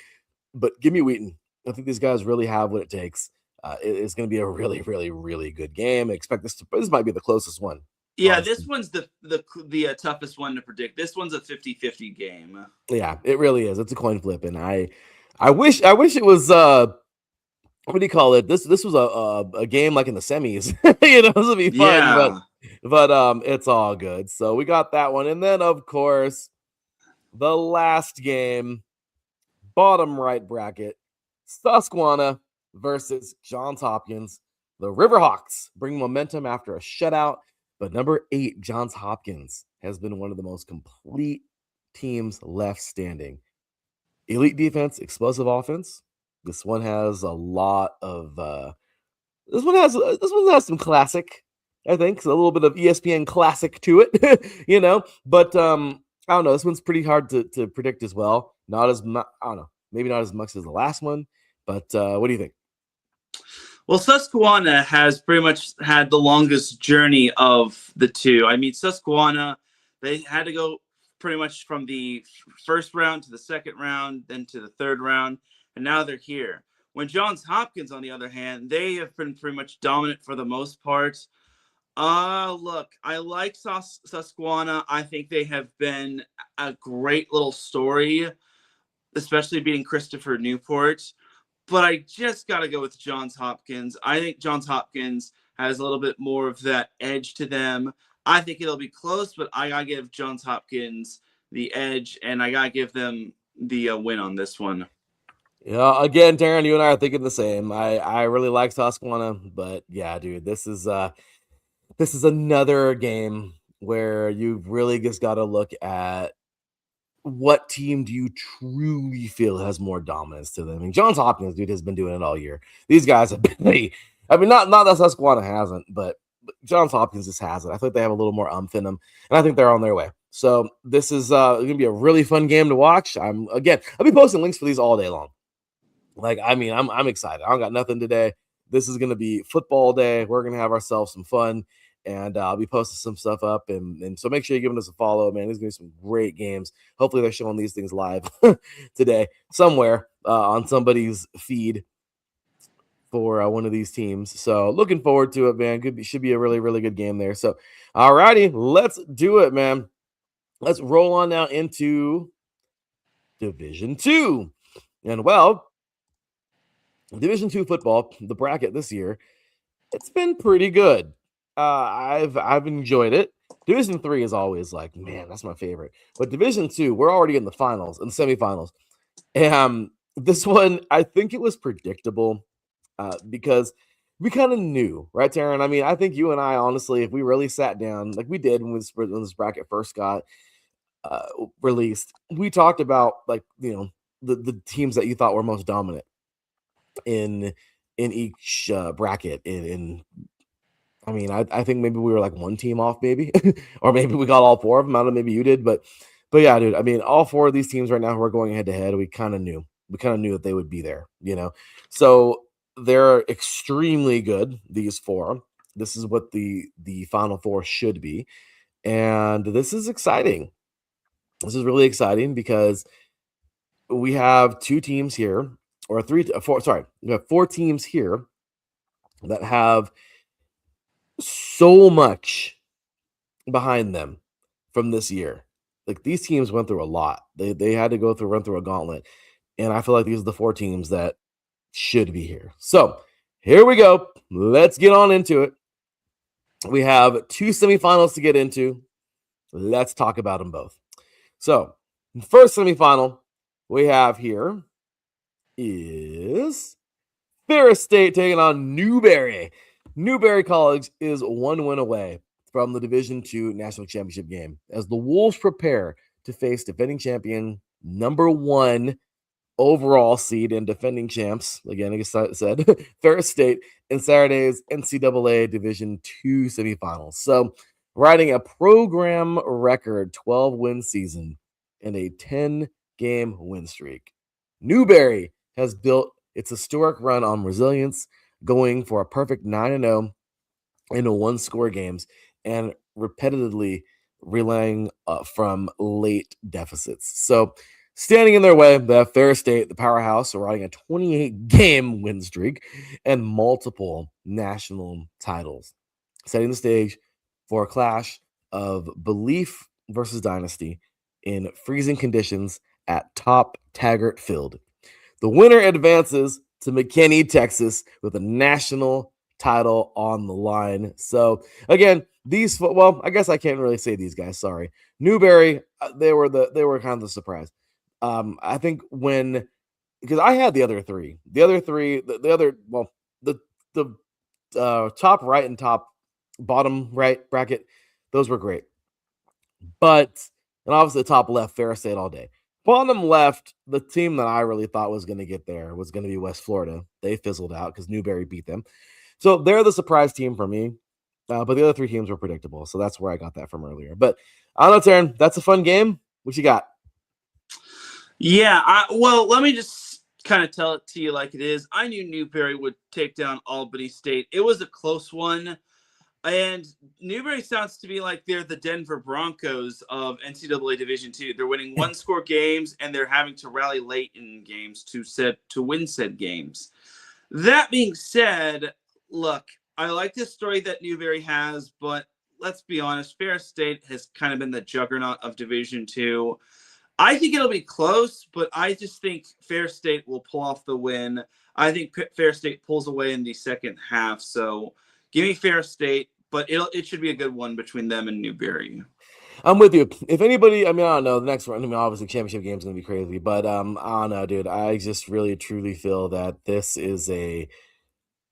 but give me Wheaton. I think these guys really have what it takes. It's going to be a really, really, really good game. I expect this might be the closest one. Yeah, honestly. This one's the toughest one to predict. This one's a 50-50 game. Yeah, it really is. It's a coin flip, and I wish it was what do you call it? This was a game like in the semis. This would be fun, Yeah. but it's all good. So we got that one, and then of course the last game, bottom right bracket, Susquehanna versus Johns Hopkins. The Riverhawks bring momentum after a shutout, but number 8, Johns Hopkins, has been one of the most complete teams left standing. Elite defense, explosive offense. This one has a lot of this one has some classic, I think. So a little bit of ESPN classic to it, But I don't know. This one's pretty hard to predict as well. Not as much, I don't know, maybe not as much as the last one, but what do you think? Well, Susquehanna has pretty much had the longest journey of the two. I mean, Susquehanna, they had to go pretty much from the first round to the second round, then to the third round, and now they're here. When Johns Hopkins, on the other hand, they have been pretty much dominant for the most part. Look, I like Susquehanna. I think they have been a great little story, especially beating Christopher Newport. But I just got to go with Johns Hopkins. I think Johns Hopkins has a little bit more of that edge to them. I think it'll be close, but I got to give Johns Hopkins the edge, and I got to give them the win on this one. Yeah, again, Teran, you and I are thinking the same. I really like Susquehanna, but yeah, dude, this is another game where you've really just got to look at what team do you truly feel has more dominance to them. I mean, Johns Hopkins, dude, has been doing it all year. These guys have been, not that Susquehanna hasn't, but Johns Hopkins just has it. I think they have a little more umph in them, and I think they're on their way. So this is going to be a really fun game to watch. I'll be posting links for these all day long. I'm excited. I don't got nothing today. This is going to be football day. We're going to have ourselves some fun, and I'll be posting some stuff up. And so make sure you're giving us a follow, man. There's going to be some great games. Hopefully they're showing these things live today somewhere on somebody's feed for one of these teams. So looking forward to it, man. Should be a really, really good game there. So, all righty, let's do it, man. Let's roll on now into Division 2. And Division 2 football, the bracket this year, it's been pretty good. I've enjoyed it. Division 3 is always like, man, that's my favorite. But Division 2, we're already in the finals, in the semifinals. And this one, I think it was predictable because we kind of knew, right, Teran? I mean, I think you and I, honestly, if we really sat down, like we did when this bracket first got released, we talked about, like, the teams that you thought were most dominant in each bracket. I think maybe we were like one team off, maybe, or maybe we got all 4 of them. I don't know, maybe you did, but yeah, dude. I mean, all 4 of these teams right now who are going head to head, we kind of knew that they would be there, So they're extremely good. These 4. This is what the Final 4 should be, and this is exciting. This is really exciting because we have two teams here, or we have four teams here that have so much behind them from this year. Like these teams went through a lot. They had to run through a gauntlet. And I feel like these are the four teams that should be here. So here we go. Let's get on into it. We have two semifinals to get into. Let's talk about them both. So, the first semifinal we have here is Ferris State taking on Newberry. Newberry College is 1 win away from the Division II National Championship game as the Wolves prepare to face defending champion number 1 overall seed and defending champs, again, like I said, Ferris State in Saturday's NCAA Division II semifinals. So, riding a program record 12-win season and a 10-game win streak, Newberry has built its historic run on resilience, going for a perfect 9-0 in one-score games and repetitively relying from late deficits. So, standing in their way, they have Ferris State, the powerhouse, riding a 28-game win streak and multiple national titles, setting the stage for a clash of belief versus dynasty in freezing conditions at Top Taggart Field. The winner advances to McKinney, Texas, with a national title on the line. So again, I guess I can't really say these guys. Sorry, Newberry. They were kind of the surprise. I think because I had the other three, the top right and top bottom right bracket, those were great. But and obviously the top left, Ferris State all day. Bottom left, the team that I really thought was going to get there was going to be West Florida. They fizzled out because Newberry beat them. So they're the surprise team for me. But the other three teams were predictable. So that's where I got that from earlier. But I don't know, Teran, that's a fun game. What you got? Yeah, let me just kind of tell it to you like it is. I knew Newberry would take down Albany State. It was a close one. And Newberry sounds to be like they're the Denver Broncos of NCAA Division II. They're winning one-score games, and they're having to rally late in games to win said games. That being said, look, I like this story that Newberry has, but let's be honest, Ferris State has kind of been the juggernaut of Division II. I think it'll be close, but I just think Ferris State will pull off the win. I think Ferris State pulls away in the second half, so give me Ferris State, but it should be a good one between them and Newberry. I'm with you. If anybody, I don't know, the next one, obviously championship game is going to be crazy, but I don't know, dude. I just really, truly feel that this is a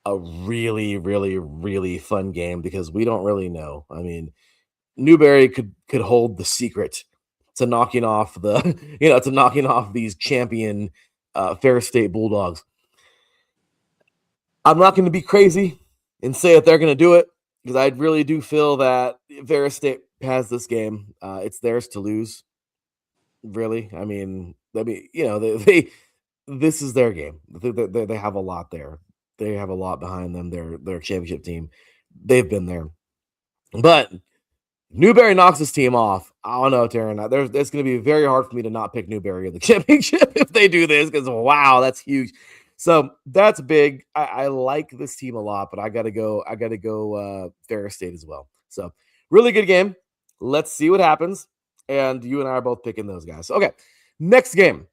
really, really, really fun game because we don't really know. Newberry could hold the secret to knocking off these champion Ferris State Bulldogs. I'm not going to be crazy and say that they're going to do it because I really do feel that Ferris State has this game. It's theirs to lose. Really, this is their game. They have a lot there. They have a lot behind them. Their championship team. They've been there, but Newberry knocks his team off. I don't know, Teran. It's going to be very hard for me to not pick Newberry in the championship if they do this because wow, that's huge. So that's big. I like this team a lot, but I gotta go Ferris State as well. So really good game. Let's see what happens. And you and I are both picking those guys. Okay, next game,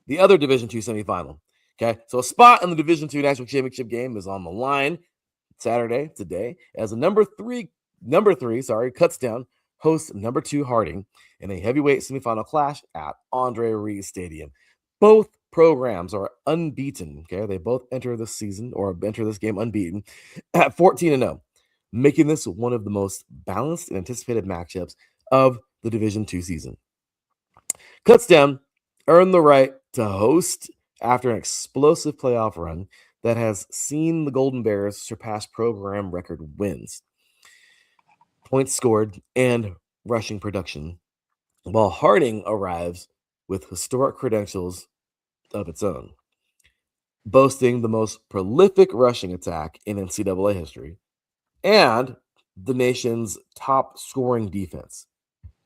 the other Division II semifinal. Okay, so a spot in the Division II National Championship game is on the line Saturday today as a number three, cuts down hosts number 2 Harding in a heavyweight semifinal clash at Andre Reed Stadium. Both programs are unbeaten. Okay, they both enter this game unbeaten at 14-0, making this one of the most balanced and anticipated matchups of the Division II season. Kutztown earned the right to host after an explosive playoff run that has seen the Golden Bears surpass program record wins, points scored, and rushing production, while Harding arrives with historic credentials of its own, boasting the most prolific rushing attack in NCAA history and the nation's top scoring defense,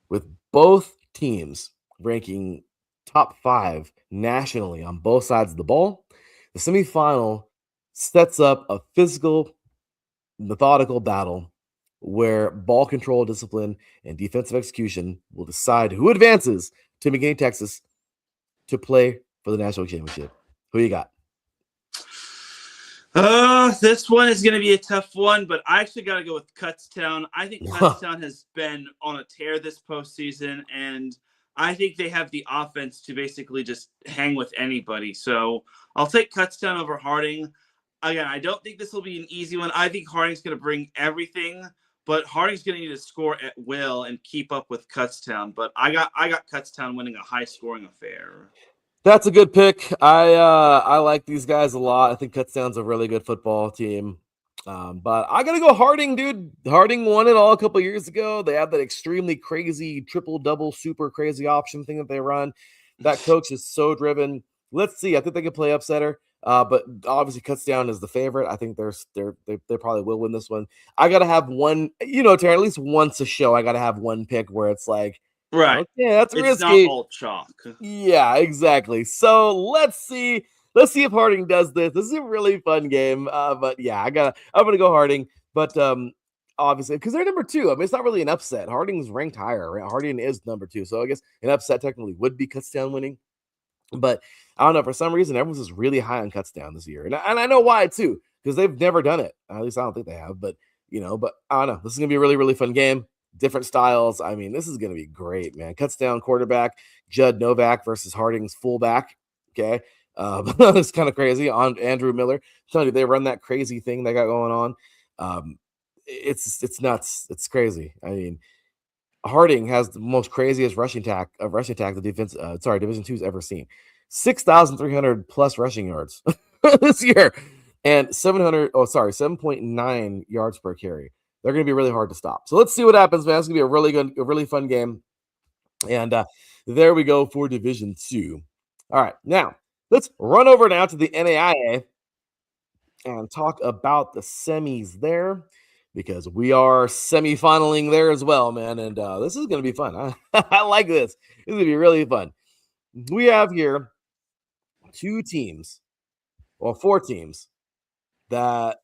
with both teams ranking top 5 nationally on both sides of the ball. The semifinal sets up a physical, methodical battle where ball control, discipline, and defensive execution will decide who advances to McKinney, Texas to play for the national championship. Who you got? This one is going to be a tough one, but I actually got to go with Kutztown. I think Kutztown has been on a tear this postseason, and I think they have the offense to basically just hang with anybody. So I'll take Kutztown over Harding. Again, I don't think this will be an easy one. I think Harding's going to bring everything, but Harding's going to need to score at will and keep up with Kutztown. But I got Kutztown winning a high-scoring affair. That's a good pick. I like these guys a lot. I think Kutztown's a really good football team. But I gotta go Harding, dude. Harding won it all a couple years ago. They have that extremely crazy triple-double super crazy option thing that they run. That coach is so driven. Let's see. I think they can play upsetter. But obviously Kutztown is the favorite. I think they probably will win this one. I gotta have one, Teran, at least once a show, I gotta have one pick where it's like, right. Okay, that's it's risky. Not all chalk. Yeah, exactly. So let's see if Harding does this. This is a really fun game. But yeah, I'm gonna go Harding. But obviously, because they're number 2. I mean, it's not really an upset. Harding's ranked higher. Right? Harding is number 2. So I guess an upset technically would be Kutztown winning. But I don't know. For some reason, everyone's just really high on Kutztown this year, and I know why too, because they've never done it. At least I don't think they have. But but I don't know. This is gonna be a really, really fun game. Different styles. I mean, this is going to be great, man. Kutztown quarterback, Judd Novak versus Harding's fullback. Okay. It's kind of crazy. On Andrew Miller. I'm telling you, they run that crazy thing they got going on. It's nuts. It's crazy. I mean, Harding has the most craziest rushing attack the Division II's ever seen. 6,300 plus rushing yards this year. And 7.9 yards per carry. They're going to be really hard to stop. So let's see what happens, man. It's going to be a really fun game. And there we go for Division 2. All right, now let's run over now to the NAIA and talk about the semis there, because we are semifinaling there as well, man. And this is going to be fun. I like this. It's going to be really fun. We have here 4 teams that,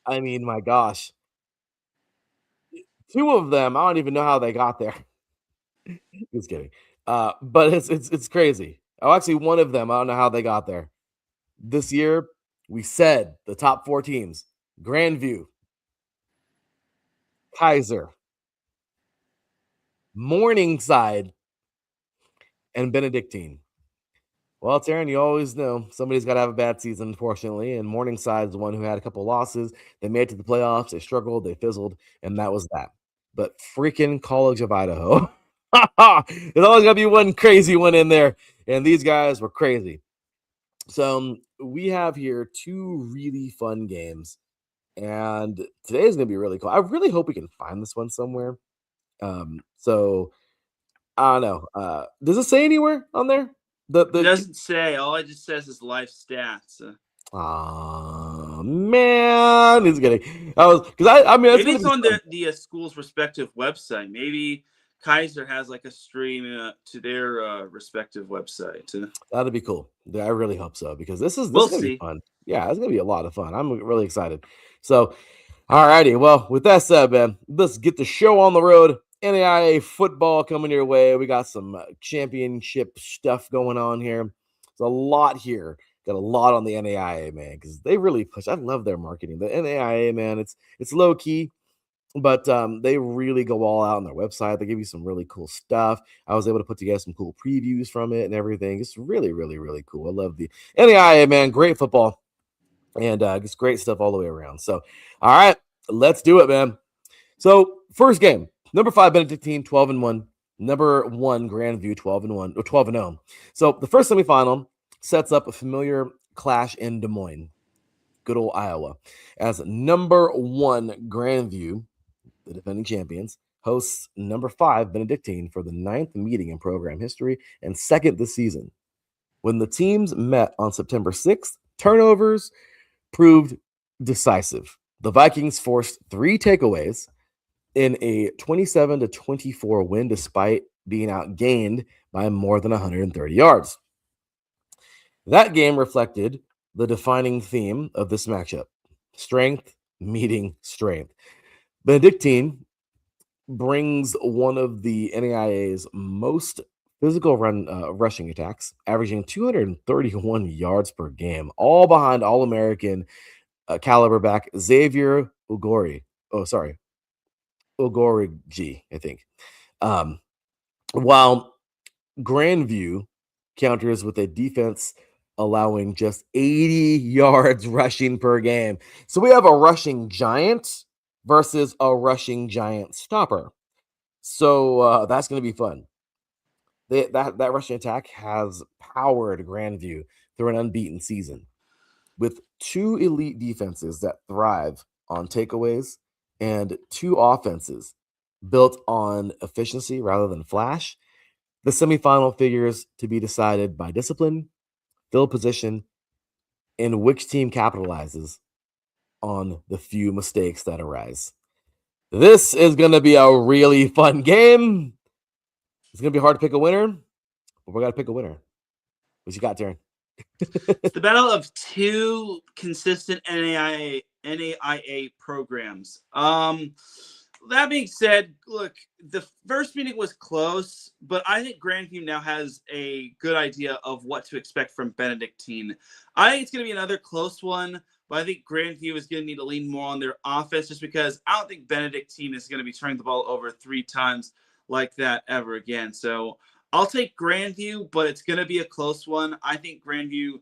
I mean, my gosh. 2 of them, I don't even know how they got there. Just kidding. But it's crazy. Oh, actually, one of them, I don't know how they got there. This year, we said the top 4 teams: Grandview, Kaiser, Morningside, and Benedictine. Well, Teran, you always know somebody's got to have a bad season, unfortunately. And Morningside's the one who had a couple losses. They made it to the playoffs. They struggled. They fizzled. And that was that. But freaking College of Idaho. There's always going to be one crazy one in there. And these guys were crazy. So we have here 2 really fun games. And today's going to be really cool. I really hope we can find this one somewhere. So I don't know. Does it say anywhere on there? It doesn't say. All it just says is life stats. Oh man, he's kidding. I mean, maybe it's on the school's respective website. Maybe Kaiser has like a stream to their respective website. That'd be cool. I really hope so, because this is we'll gonna see. Be fun. Yeah, it's gonna be a lot of fun. I'm really excited. So, all righty. Well, with that said, man, let's get the show on the road. NAIA football coming your way. We got some championship stuff going on here. There's a lot here. Got a lot on the NAIA, man, because they really push. I love their marketing. The NAIA, man, it's low key, but they really go all out on their website. They give you some really cool stuff. I was able to put together some cool previews from it and everything. It's really, really, really cool. I love the NAIA, man. Great football, and just great stuff all the way around. So, all right, let's do it, man. So, first game. Number 5, Benedictine, 12-1. Number 1, Grandview, 12-1 or 12-0. So the first semifinal sets up a familiar clash in Des Moines, good old Iowa, as number 1, Grandview, the defending champions, hosts number 5, Benedictine, for the 9th meeting in program history and 2nd this season. When the teams met on September 6th, turnovers proved decisive. The Vikings forced 3 takeaways in a 27-24 win, despite being outgained by more than 130 yards. That game reflected the defining theme of this matchup: strength meeting strength. Benedictine brings one of the NAIA's most physical rushing attacks, averaging 231 yards per game, all behind All-American caliber back Xavier Ugori. Oh, sorry, Ugorigi, I think. Um, while Grandview counters with a defense allowing just 80 yards rushing per game. So we have a rushing giant versus a rushing giant stopper. So that's going to be fun. That rushing attack has powered Grandview through an unbeaten season with two elite defenses that thrive on takeaways and two offenses built on efficiency rather than flash. The semifinal figures to be decided by discipline, field position, and which team capitalizes on the few mistakes that arise. This is going to be a really fun game. It's going to be hard to pick a winner, but we got to pick a winner. What you got, Teran? It's the battle of two consistent NAIA programs. That being said, look, the first meeting was close, but I think Grandview now has a good idea of what to expect from Benedictine. I think it's going to be another close one, but I think Grandview is going to need to lean more on their offense just because I don't think Benedictine is going to be turning the ball over 3 times like that ever again. So I'll take Grandview, but it's going to be a close one. I think Grandview,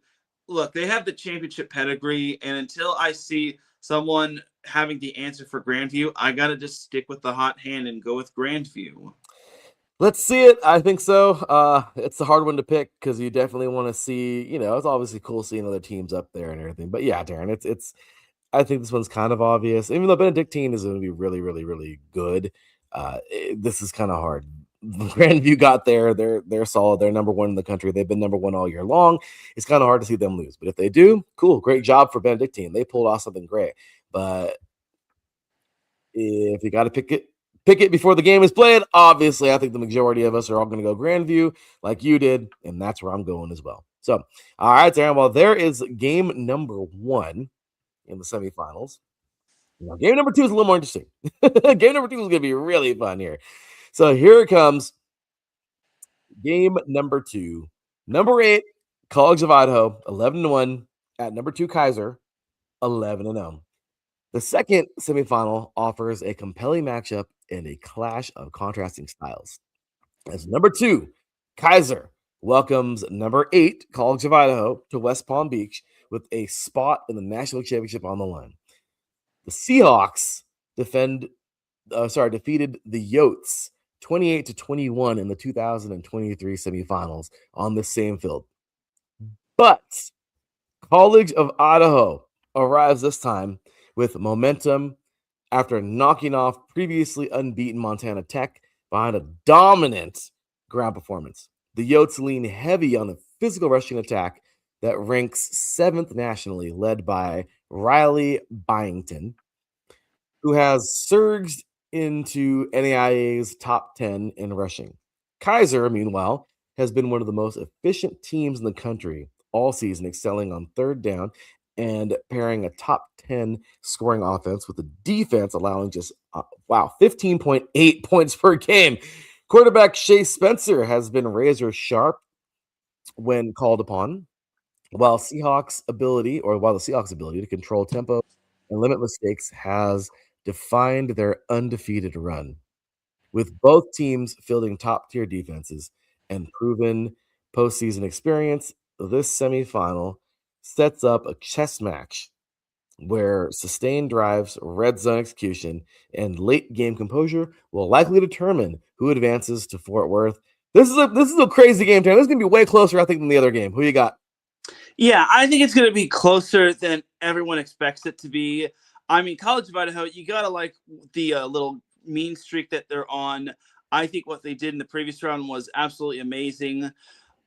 look, they have the championship pedigree, and until I see someone having the answer for Grandview, I got to just stick with the hot hand and go with Grandview. Let's see it. I think so. It's a hard one to pick because you definitely want to see, it's obviously cool seeing other teams up there and everything. But yeah, Darren, I think this one's kind of obvious. Even though Benedictine is going to be really, really, really good, this is kind of hard. Grandview got there. They're solid. They're number one in the country. They've been number one all year long. It's kind of hard to see them lose. But if they do, cool. Great job for Benedictine. They pulled off something great. But if you got to pick it before the game is played, obviously, I think the majority of us are all going to go Grandview like you did, and that's where I'm going as well. So, all right, Darren. Well, there is game number 1 in the semifinals. Now, game number 2 is a little more interesting. Game number 2 is going to be really fun here. So here it comes. Game number 2. Number 8, College of Idaho, 11-1 at number 2, Kaiser, 11-0. The second semifinal offers a compelling matchup and a clash of contrasting styles. As number 2, Kaiser welcomes number 8, College of Idaho, to West Palm Beach with a spot in the national championship on the line. The Seahawks defeated the Yotes 28-21 in the 2023 semifinals on the same field. But College of Idaho arrives this time with momentum after knocking off previously unbeaten Montana Tech behind a dominant ground performance. The Yotes lean heavy on a physical rushing attack that ranks 7th nationally, led by Riley Byington, who has surged into NAIA's top 10 in rushing. Kaiser, meanwhile, has been one of the most efficient teams in the country all season, excelling on third down and pairing a top 10 scoring offense with a defense allowing just, 15.8 points per game. Quarterback Shea Spencer has been razor sharp when called upon, while the Seahawks' ability to control tempo and limit mistakes has defined their undefeated run. With both teams fielding top-tier defenses and proven postseason experience, this semifinal sets up a chess match where sustained drives, red zone execution, and late game composure will likely determine who advances to Fort Worth. This is a crazy game, Tim. This is gonna be way closer, I think, than the other game. Who you got? Yeah, I think it's going to be closer than everyone expects it to be. I mean, College of Idaho, you got to like the little mean streak that they're on. I think what they did in the previous round was absolutely amazing.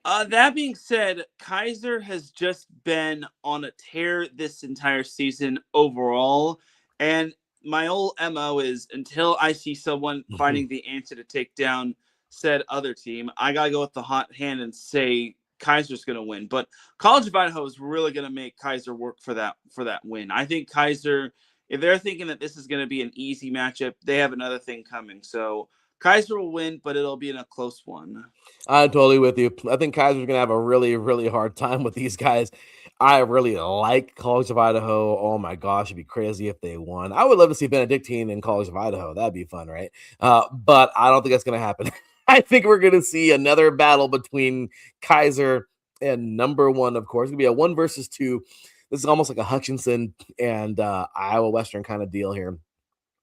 That being said, Kaiser has just been on a tear this entire season overall. And my old MO is until I see someone finding the answer to take down said other team. I got to go with the hot hand and say Kaiser's going to win. But College of Idaho is really going to make Kaiser work for that win. I think Kaiser, if they're thinking that this is going to be an easy matchup, they have another thing coming. So Kaiser will win, but it'll be in a close one. I'm totally with you. I think Kaiser's going to have a really, really hard time with these guys. I really like College of Idaho. Oh my gosh, it'd be crazy if they won. I would love to see Benedictine in College of Idaho. That'd be fun, right? But I don't think that's going to happen. I think we're going to see another battle between Kaiser and number one, of course. It's going to be a 1 versus 2. This is almost like a Hutchinson and Iowa Western kind of deal here,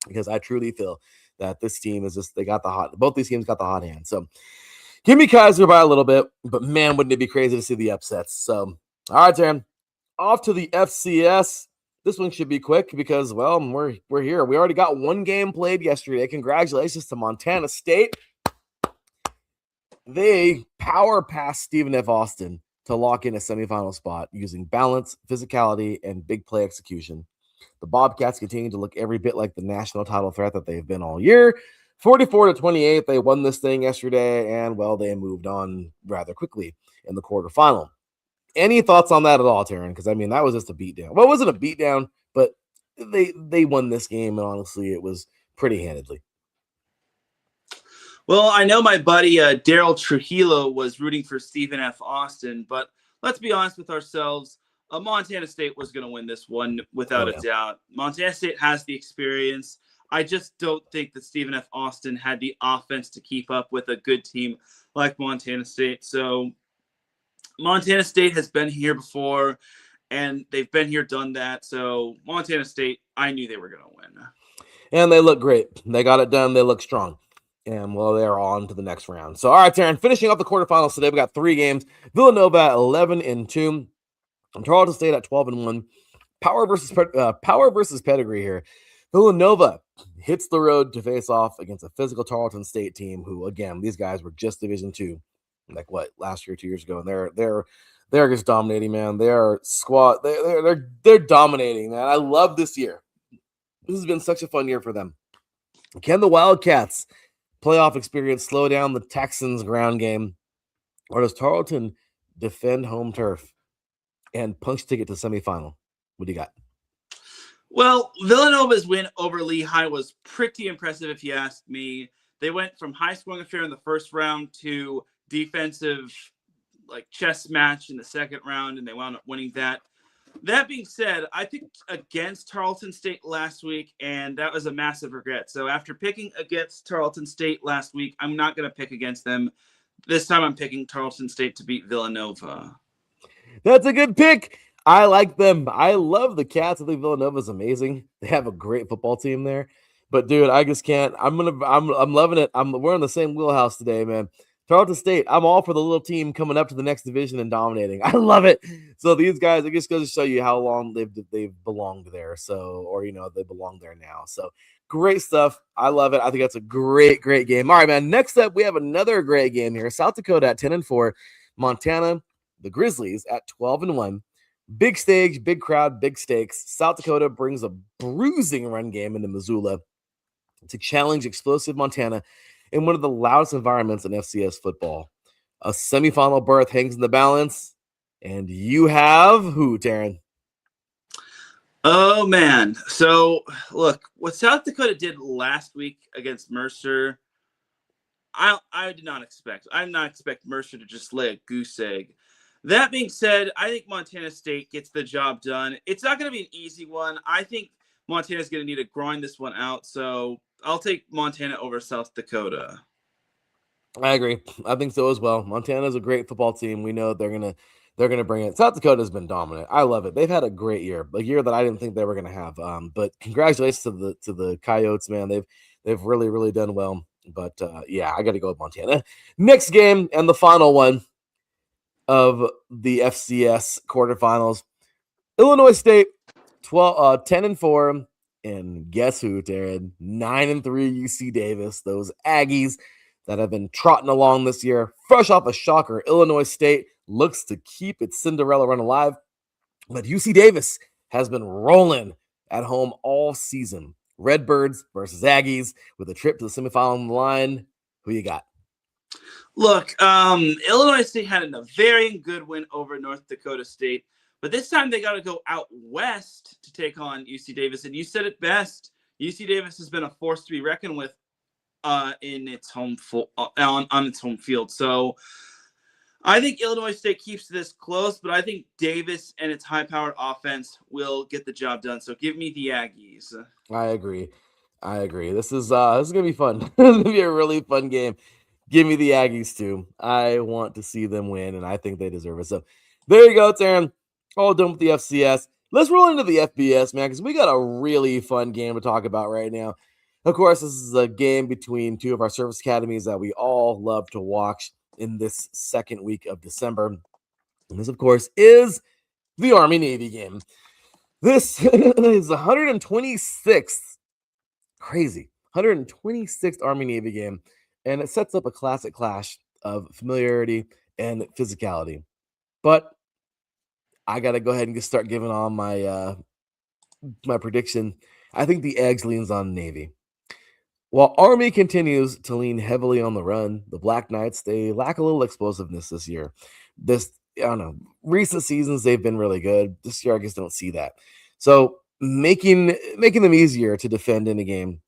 because I truly feel that this team is just, both these teams got the hot hand. So give me Kaiser by a little bit, but man, wouldn't it be crazy to see the upsets. So, all right, Teran, off to the FCS. This one should be quick because, well, we're here. We already got one game played yesterday. Congratulations to Montana State. They power passed Stephen F. Austin to lock in a semifinal spot using balance, physicality, and big play execution. The Bobcats continue to look every bit like the national title threat that they've been all year. 44-28, they won this thing yesterday, and, well, they moved on rather quickly in the quarterfinal. Any thoughts on that at all, Teran? Because, I mean, that was just a beatdown. Well, it wasn't a beatdown, but they won this game, and honestly, it was pretty handedly. Well, I know my buddy Daryl Trujillo was rooting for Stephen F. Austin, but let's be honest with ourselves. Montana State was going to win this one without a doubt. Montana State has the experience. I just don't think that Stephen F. Austin had the offense to keep up with a good team like Montana State. So Montana State has been here before, and they've been here, done that. So Montana State, I knew they were going to win. And they look great. They got it done. They look strong. And, well, they're on to the next round. So, all right, Teran, finishing off the quarterfinals today, we got 3 games. Villanova at 11-2. Tarleton State at 12-1. Power versus pedigree here. Villanova hits the road to face off against a physical Tarleton State team who, again, these guys were just Division II, like what, last year, 2 years ago, and they're just dominating, man. They're dominating, man. I love this year. This has been such a fun year for them. Can the Wildcats playoff experience slow down the Texans' ground game, or does Tarleton defend home turf and punch ticket to semifinal? What do you got? Well, Villanova's win over Lehigh was pretty impressive, if you ask me. They went from high-scoring affair in the first round to defensive, chess match in the second round, and they wound up winning that. That being said, I picked against Tarleton State last week, and that was a massive regret. So after picking against Tarleton State last week, I'm not going to pick against them. This time I'm picking Tarleton State to beat Villanova. That's a good pick. I like them. I love the Cats. I think Villanova is amazing. They have a great football team there. But, dude, I just can't. I'm loving it. We're in the same wheelhouse today, man. Tarleton State, I'm all for the little team coming up to the next division and dominating. I love it. So these guys, it just goes to show you how long they've belonged there. So, or, they belong there now. So great stuff. I love it. I think that's a great, great game. All right, man. Next up, we have another great game here. South Dakota at 10-4. Montana, the Grizzlies at 12-1. Big stage, big crowd, big stakes. South Dakota brings a bruising run game into Missoula to challenge explosive Montana in one of the loudest environments in FCS football. A semifinal berth hangs in the balance, and you have who, Teran? Oh, man. So, look, what South Dakota did last week against Mercer, I did not expect. I did not expect Mercer to just lay a goose egg. That being said, I think Montana State gets the job done. It's not going to be an easy one. I think Montana's going to need to grind this one out, so I'll take Montana over South Dakota. I agree. I think so as well. Montana's a great football team. We know they're gonna bring it. South Dakota's been dominant. I love it. They've had a great year, a year that I didn't think they were gonna have. But congratulations to the Coyotes, man. They've really, really done well. But yeah, I got to go with Montana. Next game and the final one of the FCS quarterfinals. Illinois State 10-4. And guess who, Teran? 9-3 UC Davis. Those Aggies that have been trotting along this year. Fresh off a shocker, Illinois State looks to keep its Cinderella run alive. But UC Davis has been rolling at home all season. Redbirds versus Aggies with a trip to the semifinal on the line. Who you got? Look, Illinois State had a very good win over North Dakota State, but this time they got to go out west to take on UC Davis. And you said it best. UC Davis has been a force to be reckoned with in its home on its home field. So I think Illinois State keeps this close, but I think Davis and its high-powered offense will get the job done. So give me the Aggies. I agree. This is gonna be fun. This is gonna be a really fun game. Give me the Aggies too. I want to see them win, and I think they deserve it. So there you go, Teran. All done with the FCS. Let's roll into the FBS, man, because we got a really fun game to talk about right now. Of course, this is a game between two of our service academies that we all love to watch in this second week of December. And this, of course, is the Army-Navy game. This is 126th, crazy, 126th Army-Navy game, and it sets up a classic clash of familiarity and physicality. But I got to go ahead and start giving on my my prediction. I think the Eggs leans on Navy. While Army continues to lean heavily on the run, the Black Knights, they lack a little explosiveness this year. I don't know, recent seasons, they've been really good. This year, I just don't see that. So making them easier to defend in a game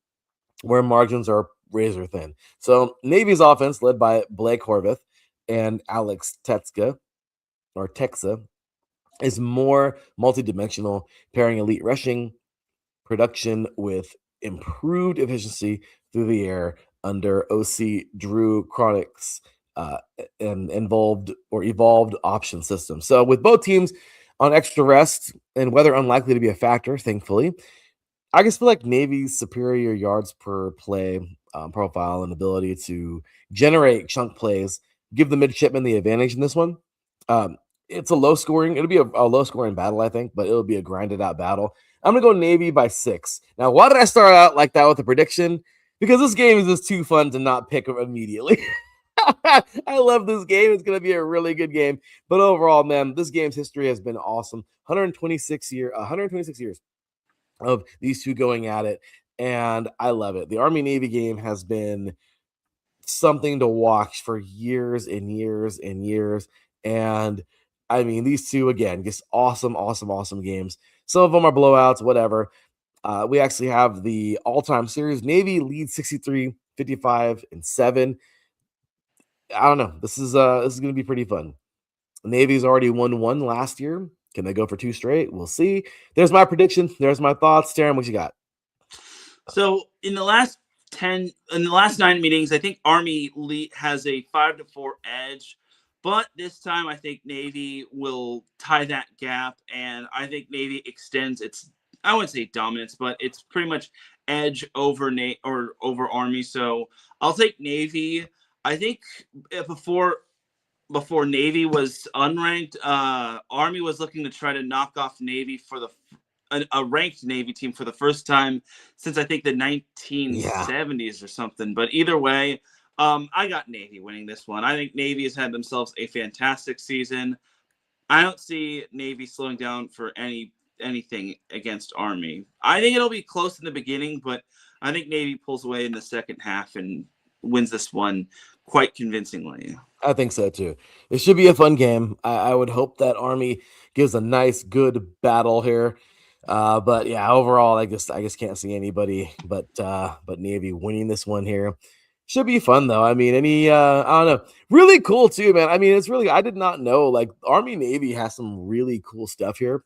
where margins are razor thin. So Navy's offense, led by Blake Horvath and Alex Texa, is more multidimensional, pairing elite rushing production with improved efficiency through the air under OC Drew Chronick's and evolved option system. So with both teams on extra rest and weather unlikely to be a factor, thankfully, I just feel like Navy's superior yards per play profile and ability to generate chunk plays give the midshipmen the advantage in this one. It's a low scoring. It'll be a low scoring battle, I think, but it'll be a grinded out battle. I'm going to go Navy by 6. Now, why did I start out like that with a prediction? Because this game is just too fun to not pick immediately. I love this game. It's going to be a really good game. But overall, man, this game's history has been awesome. 126 years of these two going at it, and I love it. The Army-Navy game has been something to watch for years and years and years, and I mean, these two, again, just awesome games. Some of them are blowouts, whatever. We actually have the all-time series. Navy leads 63, 55, and 7. I don't know. This is going to be pretty fun. Navy's already won 1 last year. Can they go for 2 straight? We'll see. There's my prediction. There's my thoughts. Teran, what you got? So in the last 9 meetings, I think Army has a 5-4 edge. But this time, I think Navy will tie that gap, and I think Navy extends its, I wouldn't say dominance, but it's pretty much edge over Army. So I'll take Navy. I think before Navy was unranked, Army was looking to try to knock off Navy for a ranked Navy team for the first time since I think the 1970s or something. But either way, I got Navy winning this one. I think Navy has had themselves a fantastic season. I don't see Navy slowing down for anything against Army. I think it'll be close in the beginning, but I think Navy pulls away in the second half and wins this one quite convincingly. I think so too. It should be a fun game. I would hope that Army gives a nice, good battle here. But yeah, overall, I just can't see anybody but Navy winning this one here. Should be fun though. I mean, I don't know, really cool too, man. I mean, it's really, I did not know, like, Army Navy has some really cool stuff here.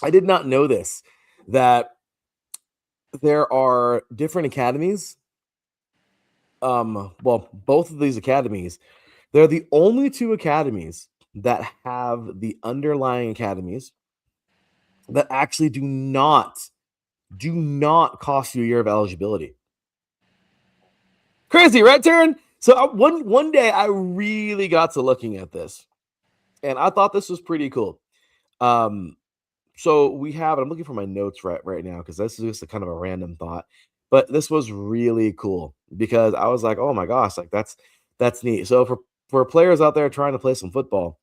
I did not know this, that there are different academies. Well, both of these academies, they're the only 2 academies that have the underlying academies that actually do not cost you a year of eligibility. Crazy, right, Teran? So one day I really got to looking at this, and I thought this was pretty cool. So we have, I'm looking for my notes right now because this is just a kind of a random thought, but this was really cool because I was like, oh my gosh, like that's neat. So for players out there trying to play some football,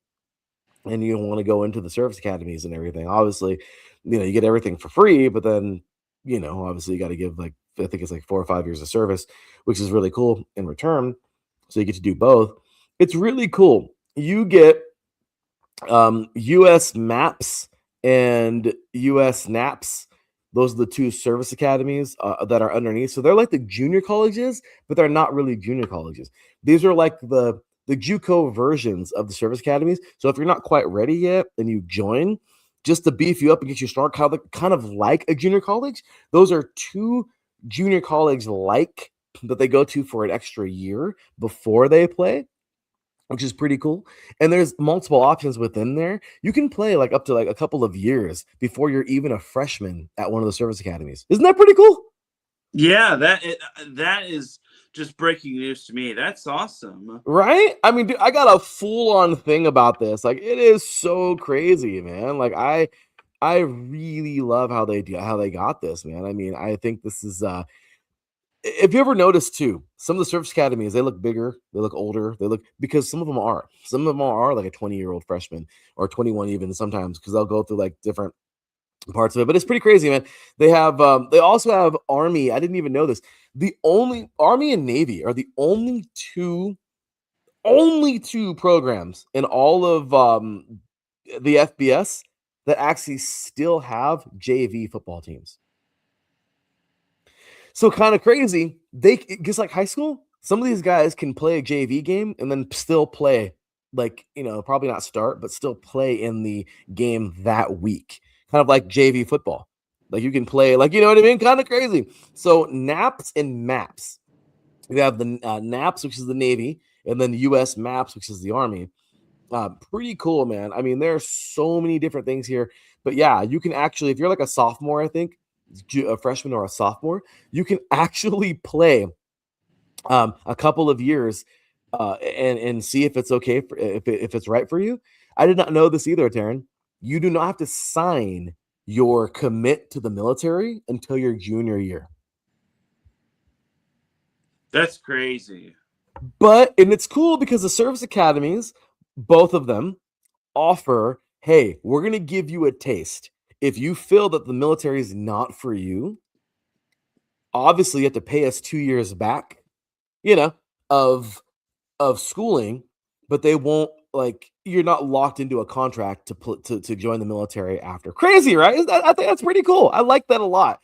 and you want to go into the service academies and everything, obviously, you get everything for free, but then, obviously you got to give, like, I think it's like 4 or 5 years of service, which is really cool in return. So you get to do both. It's really cool. You get U.S. MAPS and U.S. NAPS. Those are the two service academies that are underneath. So they're like the junior colleges, but they're not really junior colleges. These are like the JUCO versions of the service academies. So if you're not quite ready yet and you join, just to beef you up and get you started, kind of like a junior college, those are two junior college like that they go to for an extra year before they play, which is pretty cool. And there's multiple options within there. You can play like up to like a couple of years before you're even a freshman at one of the service academies. Isn't that pretty cool? Yeah, that is just breaking news to me. That's awesome. Right? I mean, dude, I got a full-on thing about this. Like, it is so crazy, man. Like, I really love how they got this, man. I mean, I think this is if you ever noticed too, some of the service academies, they look bigger, they look older, because some of them are like a 20-year-old freshman or 21 even sometimes, because they'll go through like different parts of it. But it's pretty crazy, man. They also have Army. I didn't even know this. The only Army and Navy are the only two programs in all of the FBS that actually still have JV football teams. So kind of crazy. Just like high school, some of these guys can play a JV game and then still play, like, probably not start, but still play in the game that week. Kind of like JV football. Like you can play, like, you know what I mean? Kind of crazy. So NAPS and MAPS. We have the NAPS, which is the Navy, and then the US MAPS, which is the Army. Pretty cool, man. I mean, there's so many different things here. But yeah, you can actually, if you're like a sophomore, I think, a freshman or a sophomore, you can actually play a couple of years and see if it's okay, if it's right for you. I did not know this either, Teran. You do not have to sign your commit to the military until your junior year. That's crazy. And it's cool because the service academies, both of them, offer, hey, we're going to give you a taste. If you feel that the military is not for you, obviously you have to pay us 2 years back, of schooling, but they won't, like, you're not locked into a contract to join the military after. Crazy, right? I think that's pretty cool. I like that a lot.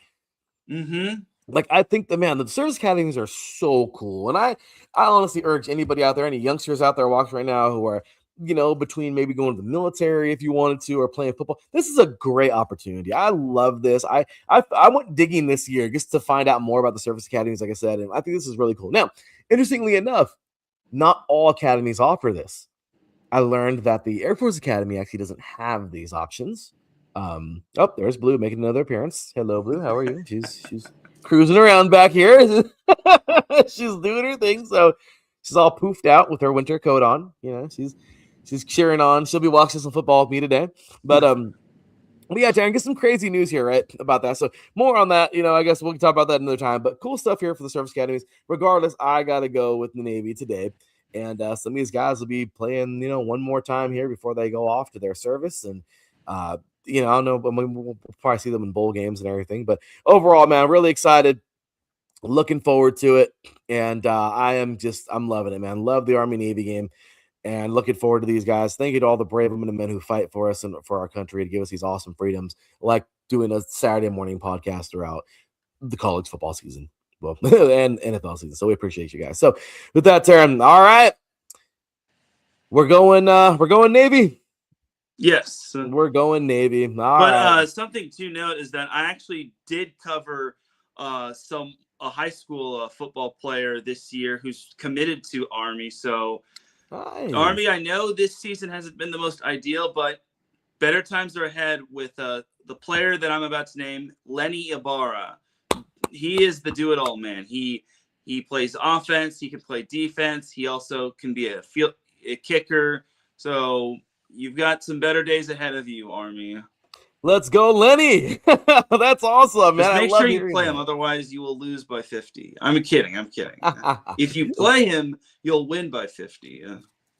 Mm-hmm. Like, I think the service academies are so cool. And I honestly urge anybody out there, any youngsters out there watching right now who are, between maybe going to the military if you wanted to or playing football, this is a great opportunity. I love this. I went digging this year just to find out more about the service academies, like I said, and I think this is really cool. Now, interestingly enough, not all academies offer this. I learned that the Air Force Academy actually doesn't have these options. There's Blue making another appearance. Hello, Blue. How are you? She's cruising around back here. She's doing her thing. So she's all poofed out with her winter coat on. She's cheering on. She'll be watching some football with me today. But yeah, Darren, get some crazy news here, right, about that. So more on that, I guess we can talk about that another time. But cool stuff here for the service academies. Regardless, I got to go with the Navy today. And some of these guys will be playing, one more time here before they go off to their service. And, I don't know, but we'll probably see them in bowl games and everything. But overall, man, I'm really excited. Looking forward to it. And I'm loving it, man. Love the Army-Navy game. And looking forward to these guys. Thank you to all the brave women and men who fight for us and for our country to give us these awesome freedoms, like doing a Saturday morning podcast throughout the college football season, well, and NFL season. So we appreciate you guys. So with that, Teran, all right, we're going Navy. Yes, we're going Navy. Something to note is that I actually did cover a high school football player this year who's committed to Army. So. Nice. Army, I know this season hasn't been the most ideal, but better times are ahead with the player that I'm about to name, Lenny Ibarra. He is the do-it-all man. He plays offense. He can play defense. He also can be a kicker. So you've got some better days ahead of you, Army. Let's go, Lenny. That's awesome, man. Just make sure you play him. Otherwise, you will lose by 50. I'm kidding. If you play him, you'll win by 50.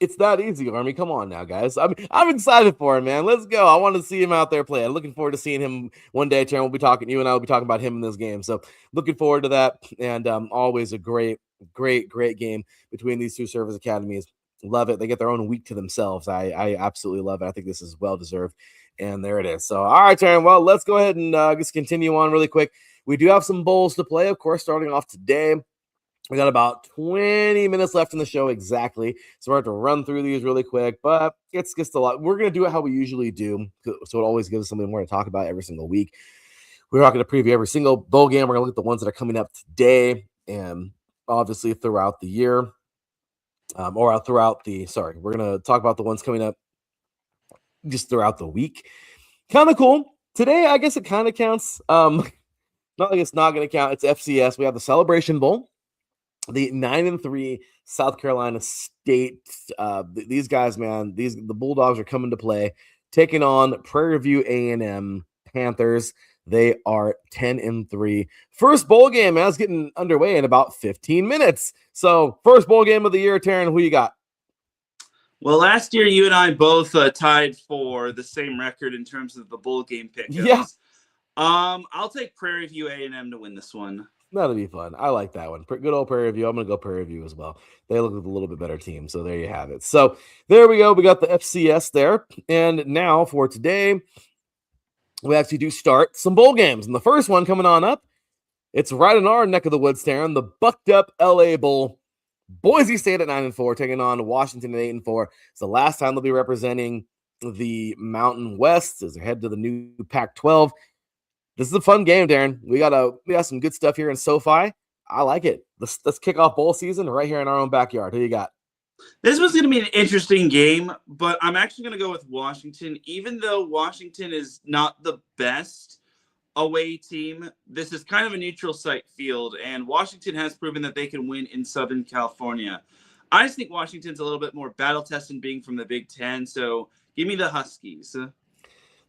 It's that easy, Army. Come on now, guys. I'm excited for him, man. Let's go. I want to see him out there play. I'm looking forward to seeing him one day, Teran. You and I will be talking about him in this game. So looking forward to that. And always a great Great game between these two service academies. Love it. They get their own week to themselves. I absolutely love it. I think this is well deserved. And there it is. So, all right, Teran. Well, let's go ahead and just continue on really quick. We do have some bowls to play, of course, starting off today. We got about 20 minutes left in the show exactly. So we're going to run through these really quick, but it's just a lot. We're going to do it how we usually do. So it always gives us something more to talk about every single week. We're not going to preview every single bowl game. We're going to look at the ones that are coming up today and obviously throughout the year. We're going to talk about the ones coming up just throughout the week. Kind of cool. Today, I guess it kind of counts. Not like it's not going to count. It's FCS. We have the Celebration Bowl. The 9-3 South Carolina State. These guys, man, the Bulldogs are coming to play, taking on Prairie View A&M Panthers. They are 10-3. First bowl game, man, it's getting underway in about 15 minutes. So, first bowl game of the year, Teran, who you got? Well, last year you and I both tied for the same record in terms of the bowl game pickups. Yeah. I'll take Prairie View A&M to win this one. That'll be fun. I like that one. Good old Prairie View. I'm going to go Prairie View as well. They look like a little bit better team. So there you have it. So there we go. We got the FCS there. And now for today, we actually do start some bowl games. And the first one coming on up, it's right in our neck of the woods, Teran, the Bucked Up LA Bowl. Boise State at 9-4, taking on Washington at 8-4. It's the last time they'll be representing the Mountain West as they head to the new Pac-12. This is a fun game, Darren. We got some good stuff here in SoFi. I like it. Let's kick off bowl season right here in our own backyard. Who you got? This was going to be an interesting game, but I'm actually going to go with Washington. Even though Washington is not the best away team, this is kind of a neutral site field, and Washington has proven that they can win in Southern California. I just think Washington's a little bit more battle-tested being from the Big Ten, so give me the Huskies.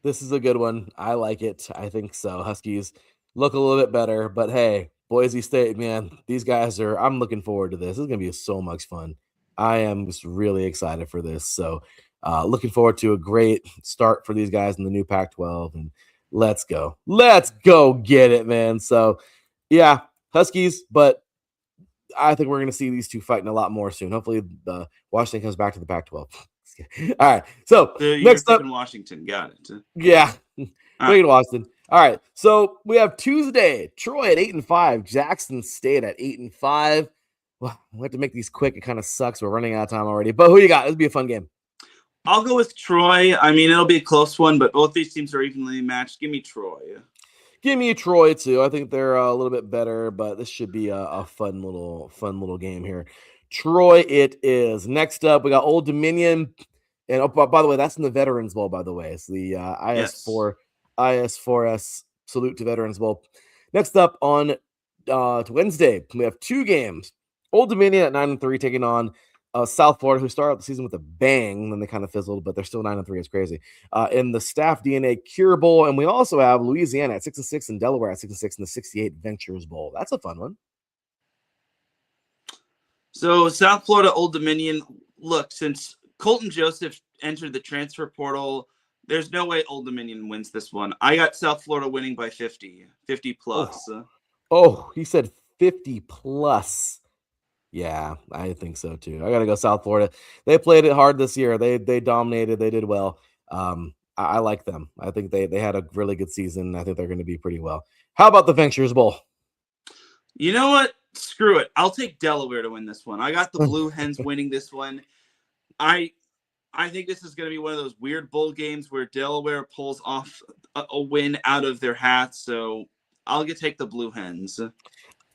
This is a good one. I like it. I think so. Huskies look a little bit better, but hey, Boise State, man, these guys I'm looking forward to this. This is going to be so much fun. I am just really excited for this. So looking forward to a great start for these guys in the new Pac-12, and let's go. Let's go get it, man. So yeah, Huskies, but I think we're going to see these two fighting a lot more soon. Hopefully Washington comes back to the Pac-12. All right. So next up, Washington. Got it. Yeah. Wait, Washington. All right. So we have Tuesday, Troy at 8-5, Jackson State at 8-5. Well, we have to make these quick. It kind of sucks. We're running out of time already. But who you got? It'll be a fun game. I'll go with Troy. I mean, it'll be a close one, but both these teams are evenly matched. Give me Troy. Give me Troy too. I think they're a little bit better, but this should be a fun little game here. Troy it is. Next up, we got Old Dominion. And by the way, that's in the Veterans Bowl, by the way. It's the IS4S Salute to Veterans Bowl. Next up on Wednesday, we have two games. Old Dominion at 9-3 taking on South Florida, who started the season with a bang. Then they kind of fizzled, but they're still 9-3. It's crazy. In the Staff DNA Cure Bowl. And we also have Louisiana at 6-6 and Delaware at 6-6 in the 68 Ventures Bowl. That's a fun one. So South Florida, Old Dominion. Look, since Colton Joseph entered the transfer portal, there's no way Old Dominion wins this one. I got South Florida winning by 50 plus. Oh, he said 50 plus. Yeah, I think so too. I got to go South Florida. They played it hard this year. They dominated. They did well. I like them. I think they had a really good season. I think they're going to be pretty well. How about the Ventures Bowl? You know what? Screw it. I'll take Delaware to win this one. I got the Blue Hens winning this one. I think this is going to be one of those weird bowl games where Delaware pulls off a win out of their hats. So I'll take the Blue Hens.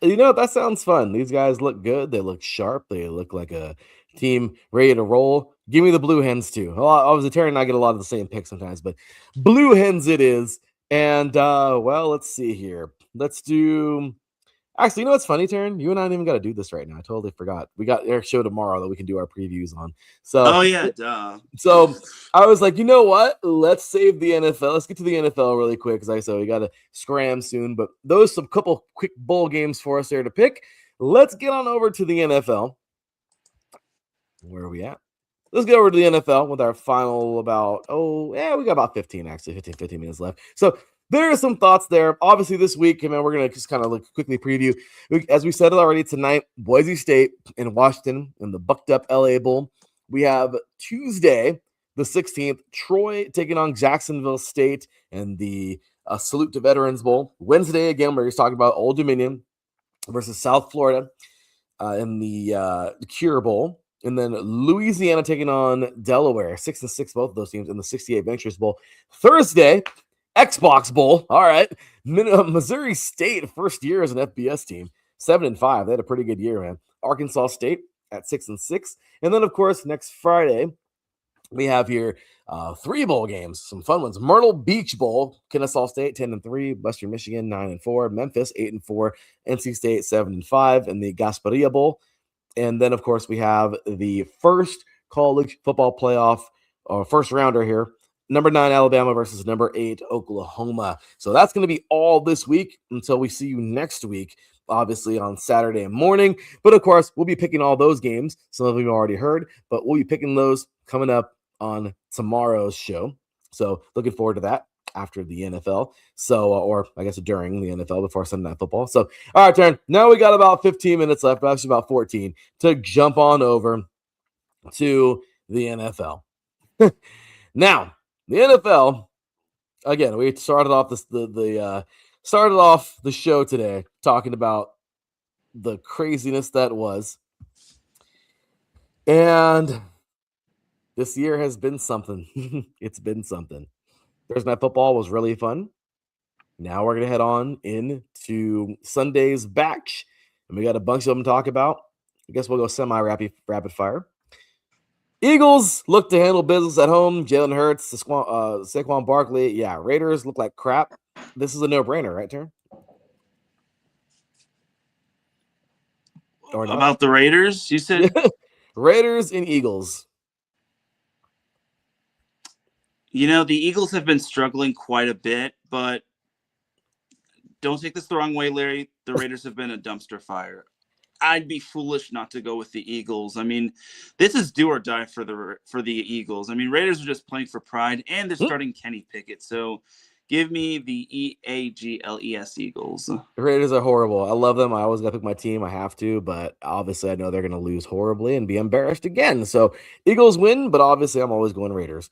You know, that sounds fun. These guys look good. They look sharp. They look like a team ready to roll. Give me the Blue Hens too. Obviously, Terry and I get a lot of the same picks sometimes, but Blue Hens it is. And, well, let's see here. Let's do... Actually, you know what's funny, Teran? You and I don't even got to do this right now. I totally forgot. We got Eric's show tomorrow that we can do our previews on. So, oh, yeah, duh. So I was like, you know what? Let's save the NFL. Let's get to the NFL really quick because I said we got to scram soon. But those some couple quick bowl games for us there to pick. Let's get on over to the NFL. Where are we at? Let's get over to the NFL with our final we got about 15 minutes left. So there are some thoughts there. Obviously, this week, man, we're going to just kind of quickly preview. As we said already tonight, Boise State and Washington in the bucked up LA Bowl. We have Tuesday, the 16th, Troy taking on Jacksonville State and the Salute to Veterans Bowl. Wednesday, again, we're just talking about Old Dominion versus South Florida in the Cure Bowl. And then Louisiana taking on Delaware, 6-6, both of those teams in the 68 Ventures Bowl. Thursday, Xbox Bowl. All right. Missouri State, first year as an FBS team, 7-5. They had a pretty good year, man. Arkansas State at 6-6. And then, of course, next Friday, we have here 3 bowl games, some fun ones. Myrtle Beach Bowl, Kennesaw State 10-3, Western Michigan 9-4, Memphis 8-4, NC State 7-5, and the Gasparilla Bowl. And then, of course, we have the first college football playoff or first rounder here. Number 9 Alabama versus number 8 Oklahoma. So that's going to be all this week until we see you next week, obviously on Saturday morning. But of course, we'll be picking all those games. Some of them you already heard, but we'll be picking those coming up on tomorrow's show. So looking forward to that after the NFL. So, or I guess during the NFL before Sunday Night Football. So, all right, Teran. Now we got about 15 minutes left, actually about 14, to jump on over to the NFL. Now, the NFL, again, we started off started off the show today talking about the craziness that was. And this year has been something. It's been something. Thursday Night Football was really fun. Now we're going to head on into Sunday's batch. And we got a bunch of them to talk about. I guess we'll go semi-rapid fire. Eagles look to handle business at home. Jalen Hurts, Saquon Barkley. Yeah, Raiders look like crap. This is a no-brainer, right, Teran? Or about the Raiders, you said? Raiders and Eagles. You know, the Eagles have been struggling quite a bit, but don't take this the wrong way, Larry. The Raiders have been a dumpster fire. I'd be foolish not to go with the Eagles. I mean, this is do or die for the Eagles. I mean, Raiders are just playing for pride, and they're starting Kenny Pickett. So give me the EAGLES Eagles. The Raiders are horrible. I love them. I always got to pick my team. I have to, but obviously I know they're going to lose horribly and be embarrassed again. So Eagles win, but obviously I'm always going Raiders.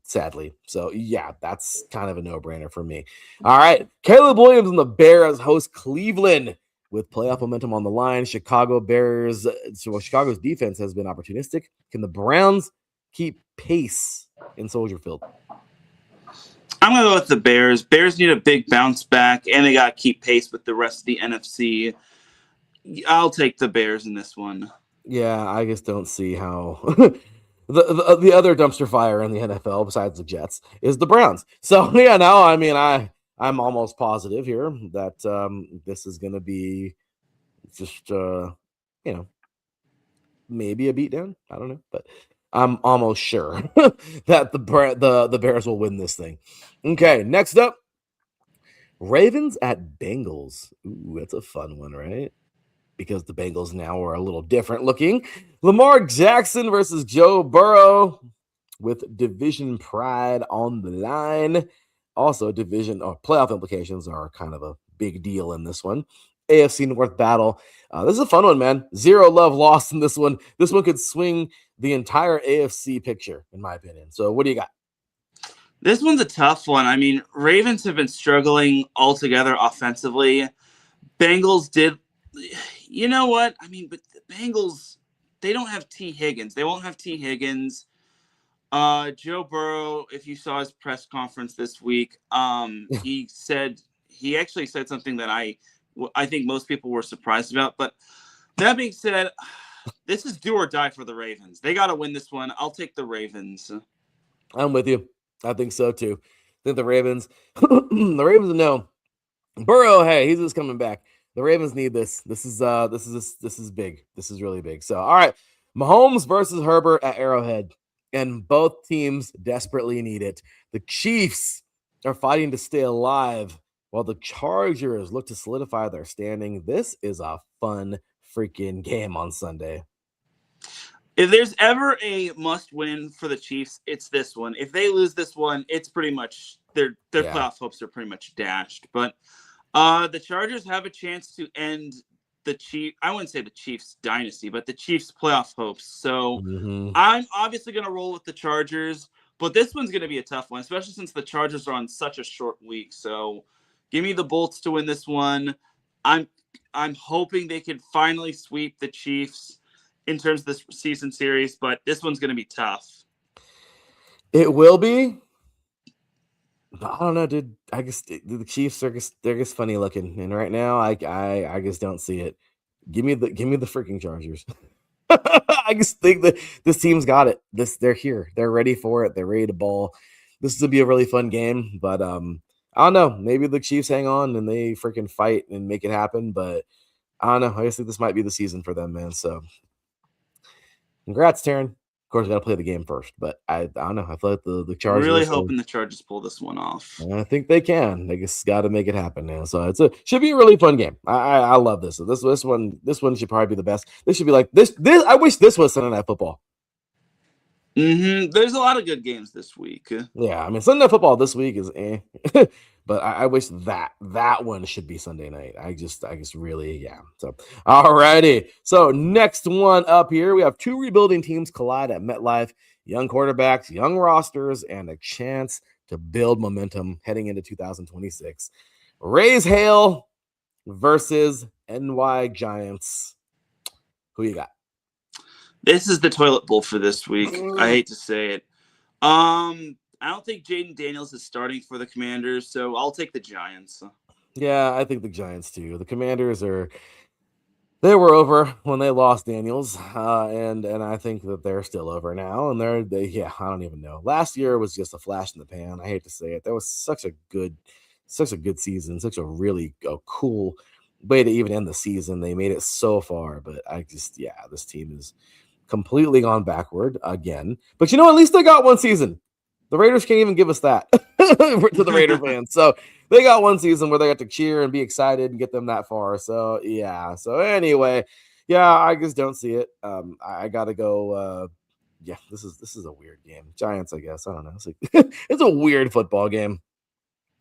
Sadly. So, yeah, that's kind of a no-brainer for me. All right. Caleb Williams and the Bears host Cleveland with playoff momentum on the line. Chicago's defense has been opportunistic. Can the Browns keep pace in Soldier Field? I'm going to go with the Bears. Bears need a big bounce back, and they got to keep pace with the rest of the NFC. I'll take the Bears in this one. Yeah, I just don't see how... The other dumpster fire in the NFL besides the Jets is the Browns. So yeah, now I mean I'm almost positive here that this is going to be just maybe a beatdown. I don't know, but I'm almost sure that the Bears will win this thing. Okay, next up, Ravens at Bengals. Ooh, that's a fun one, right? Because the Bengals now are a little different looking. Lamar Jackson versus Joe Burrow with division pride on the line. Also, division or playoff implications are kind of a big deal in this one. AFC North battle. This is a fun one, man. 0 love lost in this one. This one could swing the entire AFC picture, in my opinion. So what do you got? This one's a tough one. I mean, Ravens have been struggling altogether offensively. Bengals did... You know what? I mean, but the Bengals, they don't have T. Higgins. They won't have T. Higgins. Joe Burrow, if you saw his press conference this week, he actually said something that I think most people were surprised about. But that being said, this is do or die for the Ravens. They got to win this one. I'll take the Ravens. I'm with you. I think so too. I think the Ravens, know. Burrow, hey, he's just coming back. The Ravens need this. This is big. This is really big. So, all right, Mahomes versus Herbert at Arrowhead, and both teams desperately need it. The Chiefs are fighting to stay alive, while the Chargers look to solidify their standing. This is a fun freaking game on Sunday. If there's ever a must-win for the Chiefs, it's this one. If they lose this one, it's pretty much their Yeah. playoff hopes are pretty much dashed. But the Chargers have a chance to end the Chiefs. I wouldn't say the Chiefs dynasty, but the Chiefs playoff hopes. So I'm obviously going to roll with the Chargers, but this one's going to be a tough one, especially since the Chargers are on such a short week. So give me the Bolts to win this one. I'm hoping they can finally sweep the Chiefs in terms of this season series, but this one's going to be tough. It will be. I don't know, dude. I guess the Chiefs are they're just funny looking, and right now I just don't see it. Give me the freaking Chargers. I just think that this team's got it. They're here. They're ready for it. They're ready to ball. This will be a really fun game, but I don't know. Maybe the Chiefs hang on and they freaking fight and make it happen, but I don't know. I just think this might be the season for them, man. So congrats, Teran. Of course, we got to play the game first, but I don't know. I feel like the Chargers. Really hoping the Chargers pull this one off. I think they can. They just got to make it happen now. So should be a really fun game. I love this. So this one should probably be the best. This should be like this. I wish this was Sunday Night Football. There's a lot of good games this week. Yeah, I mean Sunday Night Football this week is but I wish that one should be Sunday night. I just really, yeah. So, alrighty. So next one up here, we have two rebuilding teams collide at MetLife. Young quarterbacks, young rosters, and a chance to build momentum heading into 2026. Raise Hail versus NY Giants. Who you got? This is the toilet bowl for this week. I hate to say it. I don't think Jaden Daniels is starting for the Commanders, so I'll take the Giants. Yeah, I think the Giants too. The Commanders they were over when they lost Daniels, and I think that they're still over now. And I don't even know. Last year was just a flash in the pan. I hate to say it. That was such a good season, such a really cool way to even end the season. They made it so far, but this team is completely gone backward again. But at least they got one season. The Raiders can't even give us that to the Raider fans. So they got one season where they got to cheer and be excited and get them that far. So, yeah. So, anyway, I just don't see it. I got to go. This is a weird game. Giants, I guess. I don't know. It's a weird football game.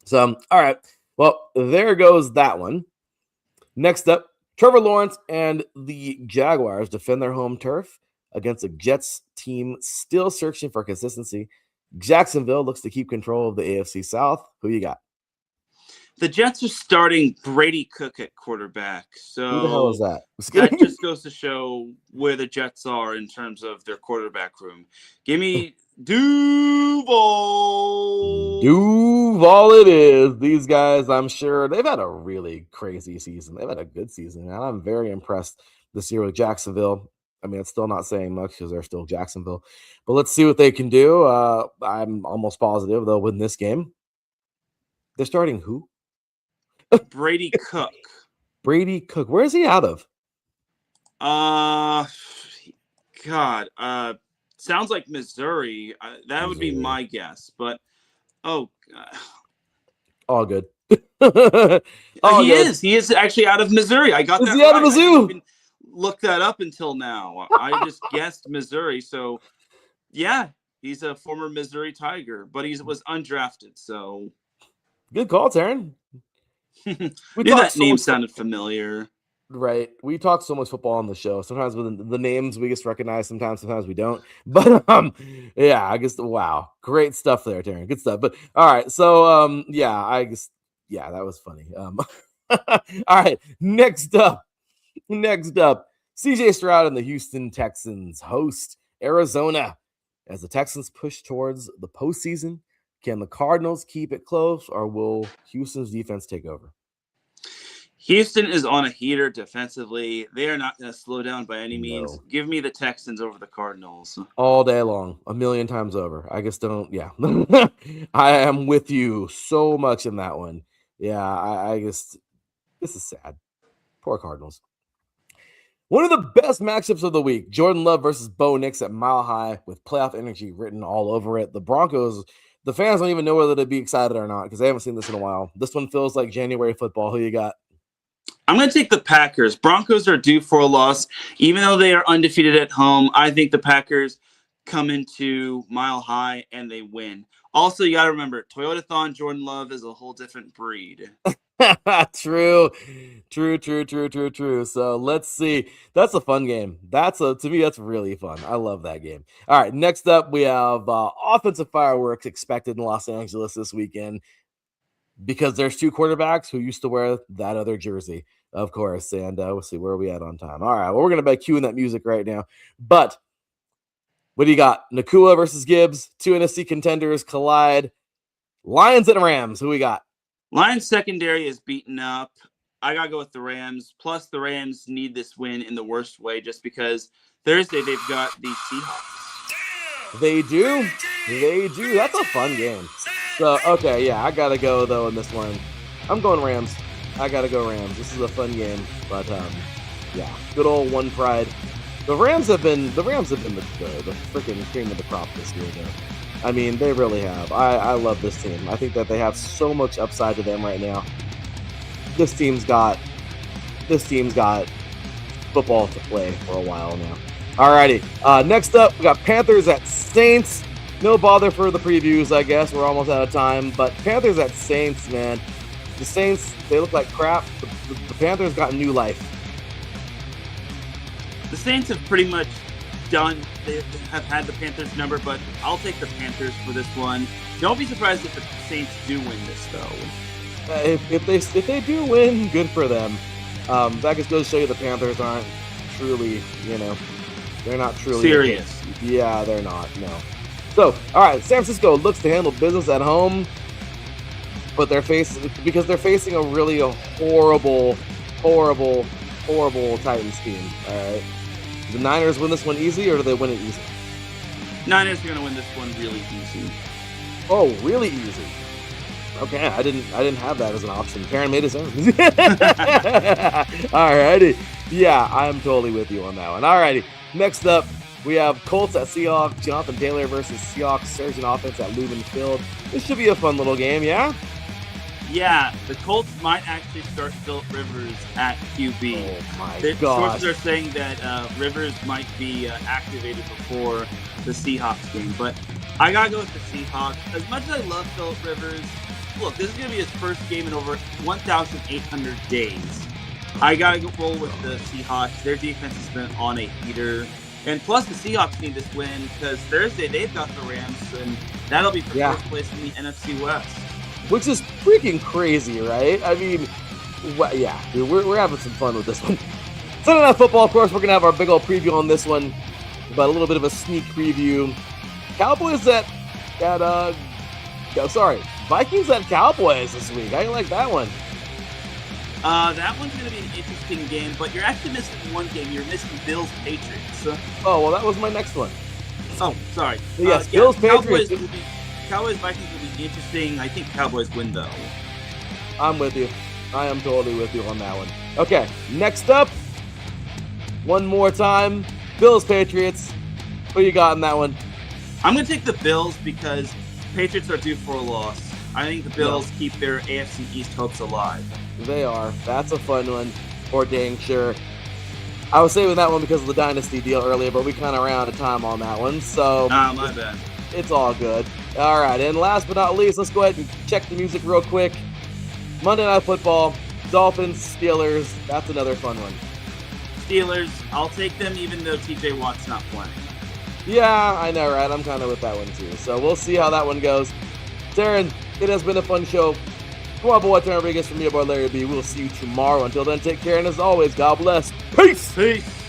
So, all right. Well, there goes that one. Next up, Trevor Lawrence and the Jaguars defend their home turf against a Jets team still searching for consistency. Jacksonville looks to keep control of the AFC South. Who you got? The Jets are starting Brady Cook at quarterback. So who the hell is that? That just goes to show where the Jets are in terms of their quarterback room. Give me Duval. Duval it is. These guys, I'm sure, they've had a really crazy season. They've had a good season, and I'm very impressed this year with Jacksonville. I mean, it's still not saying much because they're still Jacksonville. But let's see what they can do. I'm almost positive they'll win this game. They're starting who? Brady Cook. Brady Cook. Where is he out of? Sounds like Missouri. That would be my guess. But, all good. He is actually out of Missouri. I got that he out of Mizzou? Look that up until now. I just guessed Missouri. So, yeah, he's a former Missouri Tiger, but he was undrafted. So, good call, Teran. That name sounded familiar. Right. We talk so much football on the show. Sometimes with the names we just recognize, sometimes we don't. But I guess great stuff there, Teran. Good stuff. But all right, so that was funny. All right, next up, CJ Stroud and the Houston Texans host Arizona as the Texans push towards the postseason. Can the Cardinals keep it close, or will Houston's defense take over? Houston is on a heater defensively. They are not going to slow down by any means. Give me the Texans over the Cardinals. All day long, a million times over. I just don't, I am with you so much in that one. Yeah, I guess this is sad. Poor Cardinals. One of the best matchups of the week, Jordan Love versus Bo Nix at Mile High with playoff energy written all over it. The Broncos, the fans don't even know whether to be excited or not because they haven't seen this in a while. This one feels like January football. Who you got? I'm going to take the Packers. Broncos are due for a loss. Even though they are undefeated at home, I think the Packers come into Mile High and they win. Also, you got to remember, Toyotathon Jordan Love is a whole different breed. True. So let's see. That's a fun game. To me, that's really fun. I love that game. All right, next up, we have offensive fireworks expected in Los Angeles this weekend because there's two quarterbacks who used to wear that other jersey, of course. And we'll see where are we at on time. All right, well, we're going to be cueing that music right now. But what do you got? Nakua versus Gibbs. Two NFC contenders collide. Lions and Rams. Who we got? Lions secondary is beaten up. I got to go with the Rams. Plus, the Rams need this win in the worst way just because Thursday they've got the Seahawks. They do. That's a fun game. So, okay, yeah, I got to go, though, in this one. I'm going Rams. I got to go Rams. This is a fun game. But, yeah, good old one pride. The Rams have been the freaking cream of the crop this year, though. I mean, they really have. I love this team. I think that they have so much upside to them right now. This team's got football to play for a while now. Alrighty. Next up, we got Panthers at Saints. No bother for the previews, I guess. We're almost out of time. But Panthers at Saints, man. The Saints, they look like crap. The Panthers got new life. The Saints have pretty much done. They have had the Panthers number, but I'll take the Panthers for this one. Don't be surprised if the Saints do win this, though. If they do win, good for them. That just goes to show you the Panthers aren't truly, they're not truly serious. Yeah, they're not. No. So, all right, San Francisco looks to handle business at home, but they're facing a really horrible Titans team. All right. Do the Niners win this one easy, or do they win it easy? Niners are going to win this one really easy. Oh, really easy. Okay, I didn't have that as an option. Teran made his own. Alrighty. Yeah, I'm totally with you on that one. Alrighty. Next up, we have Colts at Seahawks. Jonathan Taylor versus Seahawks surging offense at Lumen Field. This should be a fun little game, yeah? Yeah, the Colts might actually start Philip Rivers at QB. Oh my God! Sources are saying that Rivers might be activated before the Seahawks game, but I gotta go with the Seahawks. As much as I love Philip Rivers, look, this is gonna be his first game in over 1,800 days. I gotta go roll with the Seahawks. Their defense has been on a heater, and plus the Seahawks need this win because Thursday they've got the Rams, and that'll be for first place in the NFC West. Which is freaking crazy, right? I mean, yeah, dude, we're having some fun with this one. Sunday Night Football, of course, we're going to have our big old preview on this one, but a little bit of a sneak preview. Vikings at Cowboys this week. How do you like that one? That one's going to be an interesting game, but you're actually missing one game. You're missing Bills-Patriots. Oh, well, that was my next one. Oh, sorry. Yes, Bills-Patriots. Cowboys-Vikings will be interesting. I think Cowboys win, though. I'm with you. I am totally with you on that one. Okay, next up, one more time, Bills-Patriots. Who you got in that one? I'm going to take the Bills because Patriots are due for a loss. I think the Bills keep their AFC East hopes alive. They are. That's a fun one, for dang sure. I was saving that one because of the Dynasty deal earlier, but we kind of ran out of time on that one, so... my bad. It's all good. All right, and last but not least, let's go ahead and check the music real quick. Monday Night Football, Dolphins, Steelers. That's another fun one. Steelers, I'll take them even though TJ Watt's not playing. Yeah, I know, right? I'm kind of with that one too. So we'll see how that one goes. Teran, it has been a fun show. Come on, boy, Teran Rodriguez from your boy Larry B. We'll see you tomorrow. Until then, take care, and as always, God bless. Peace! Peace!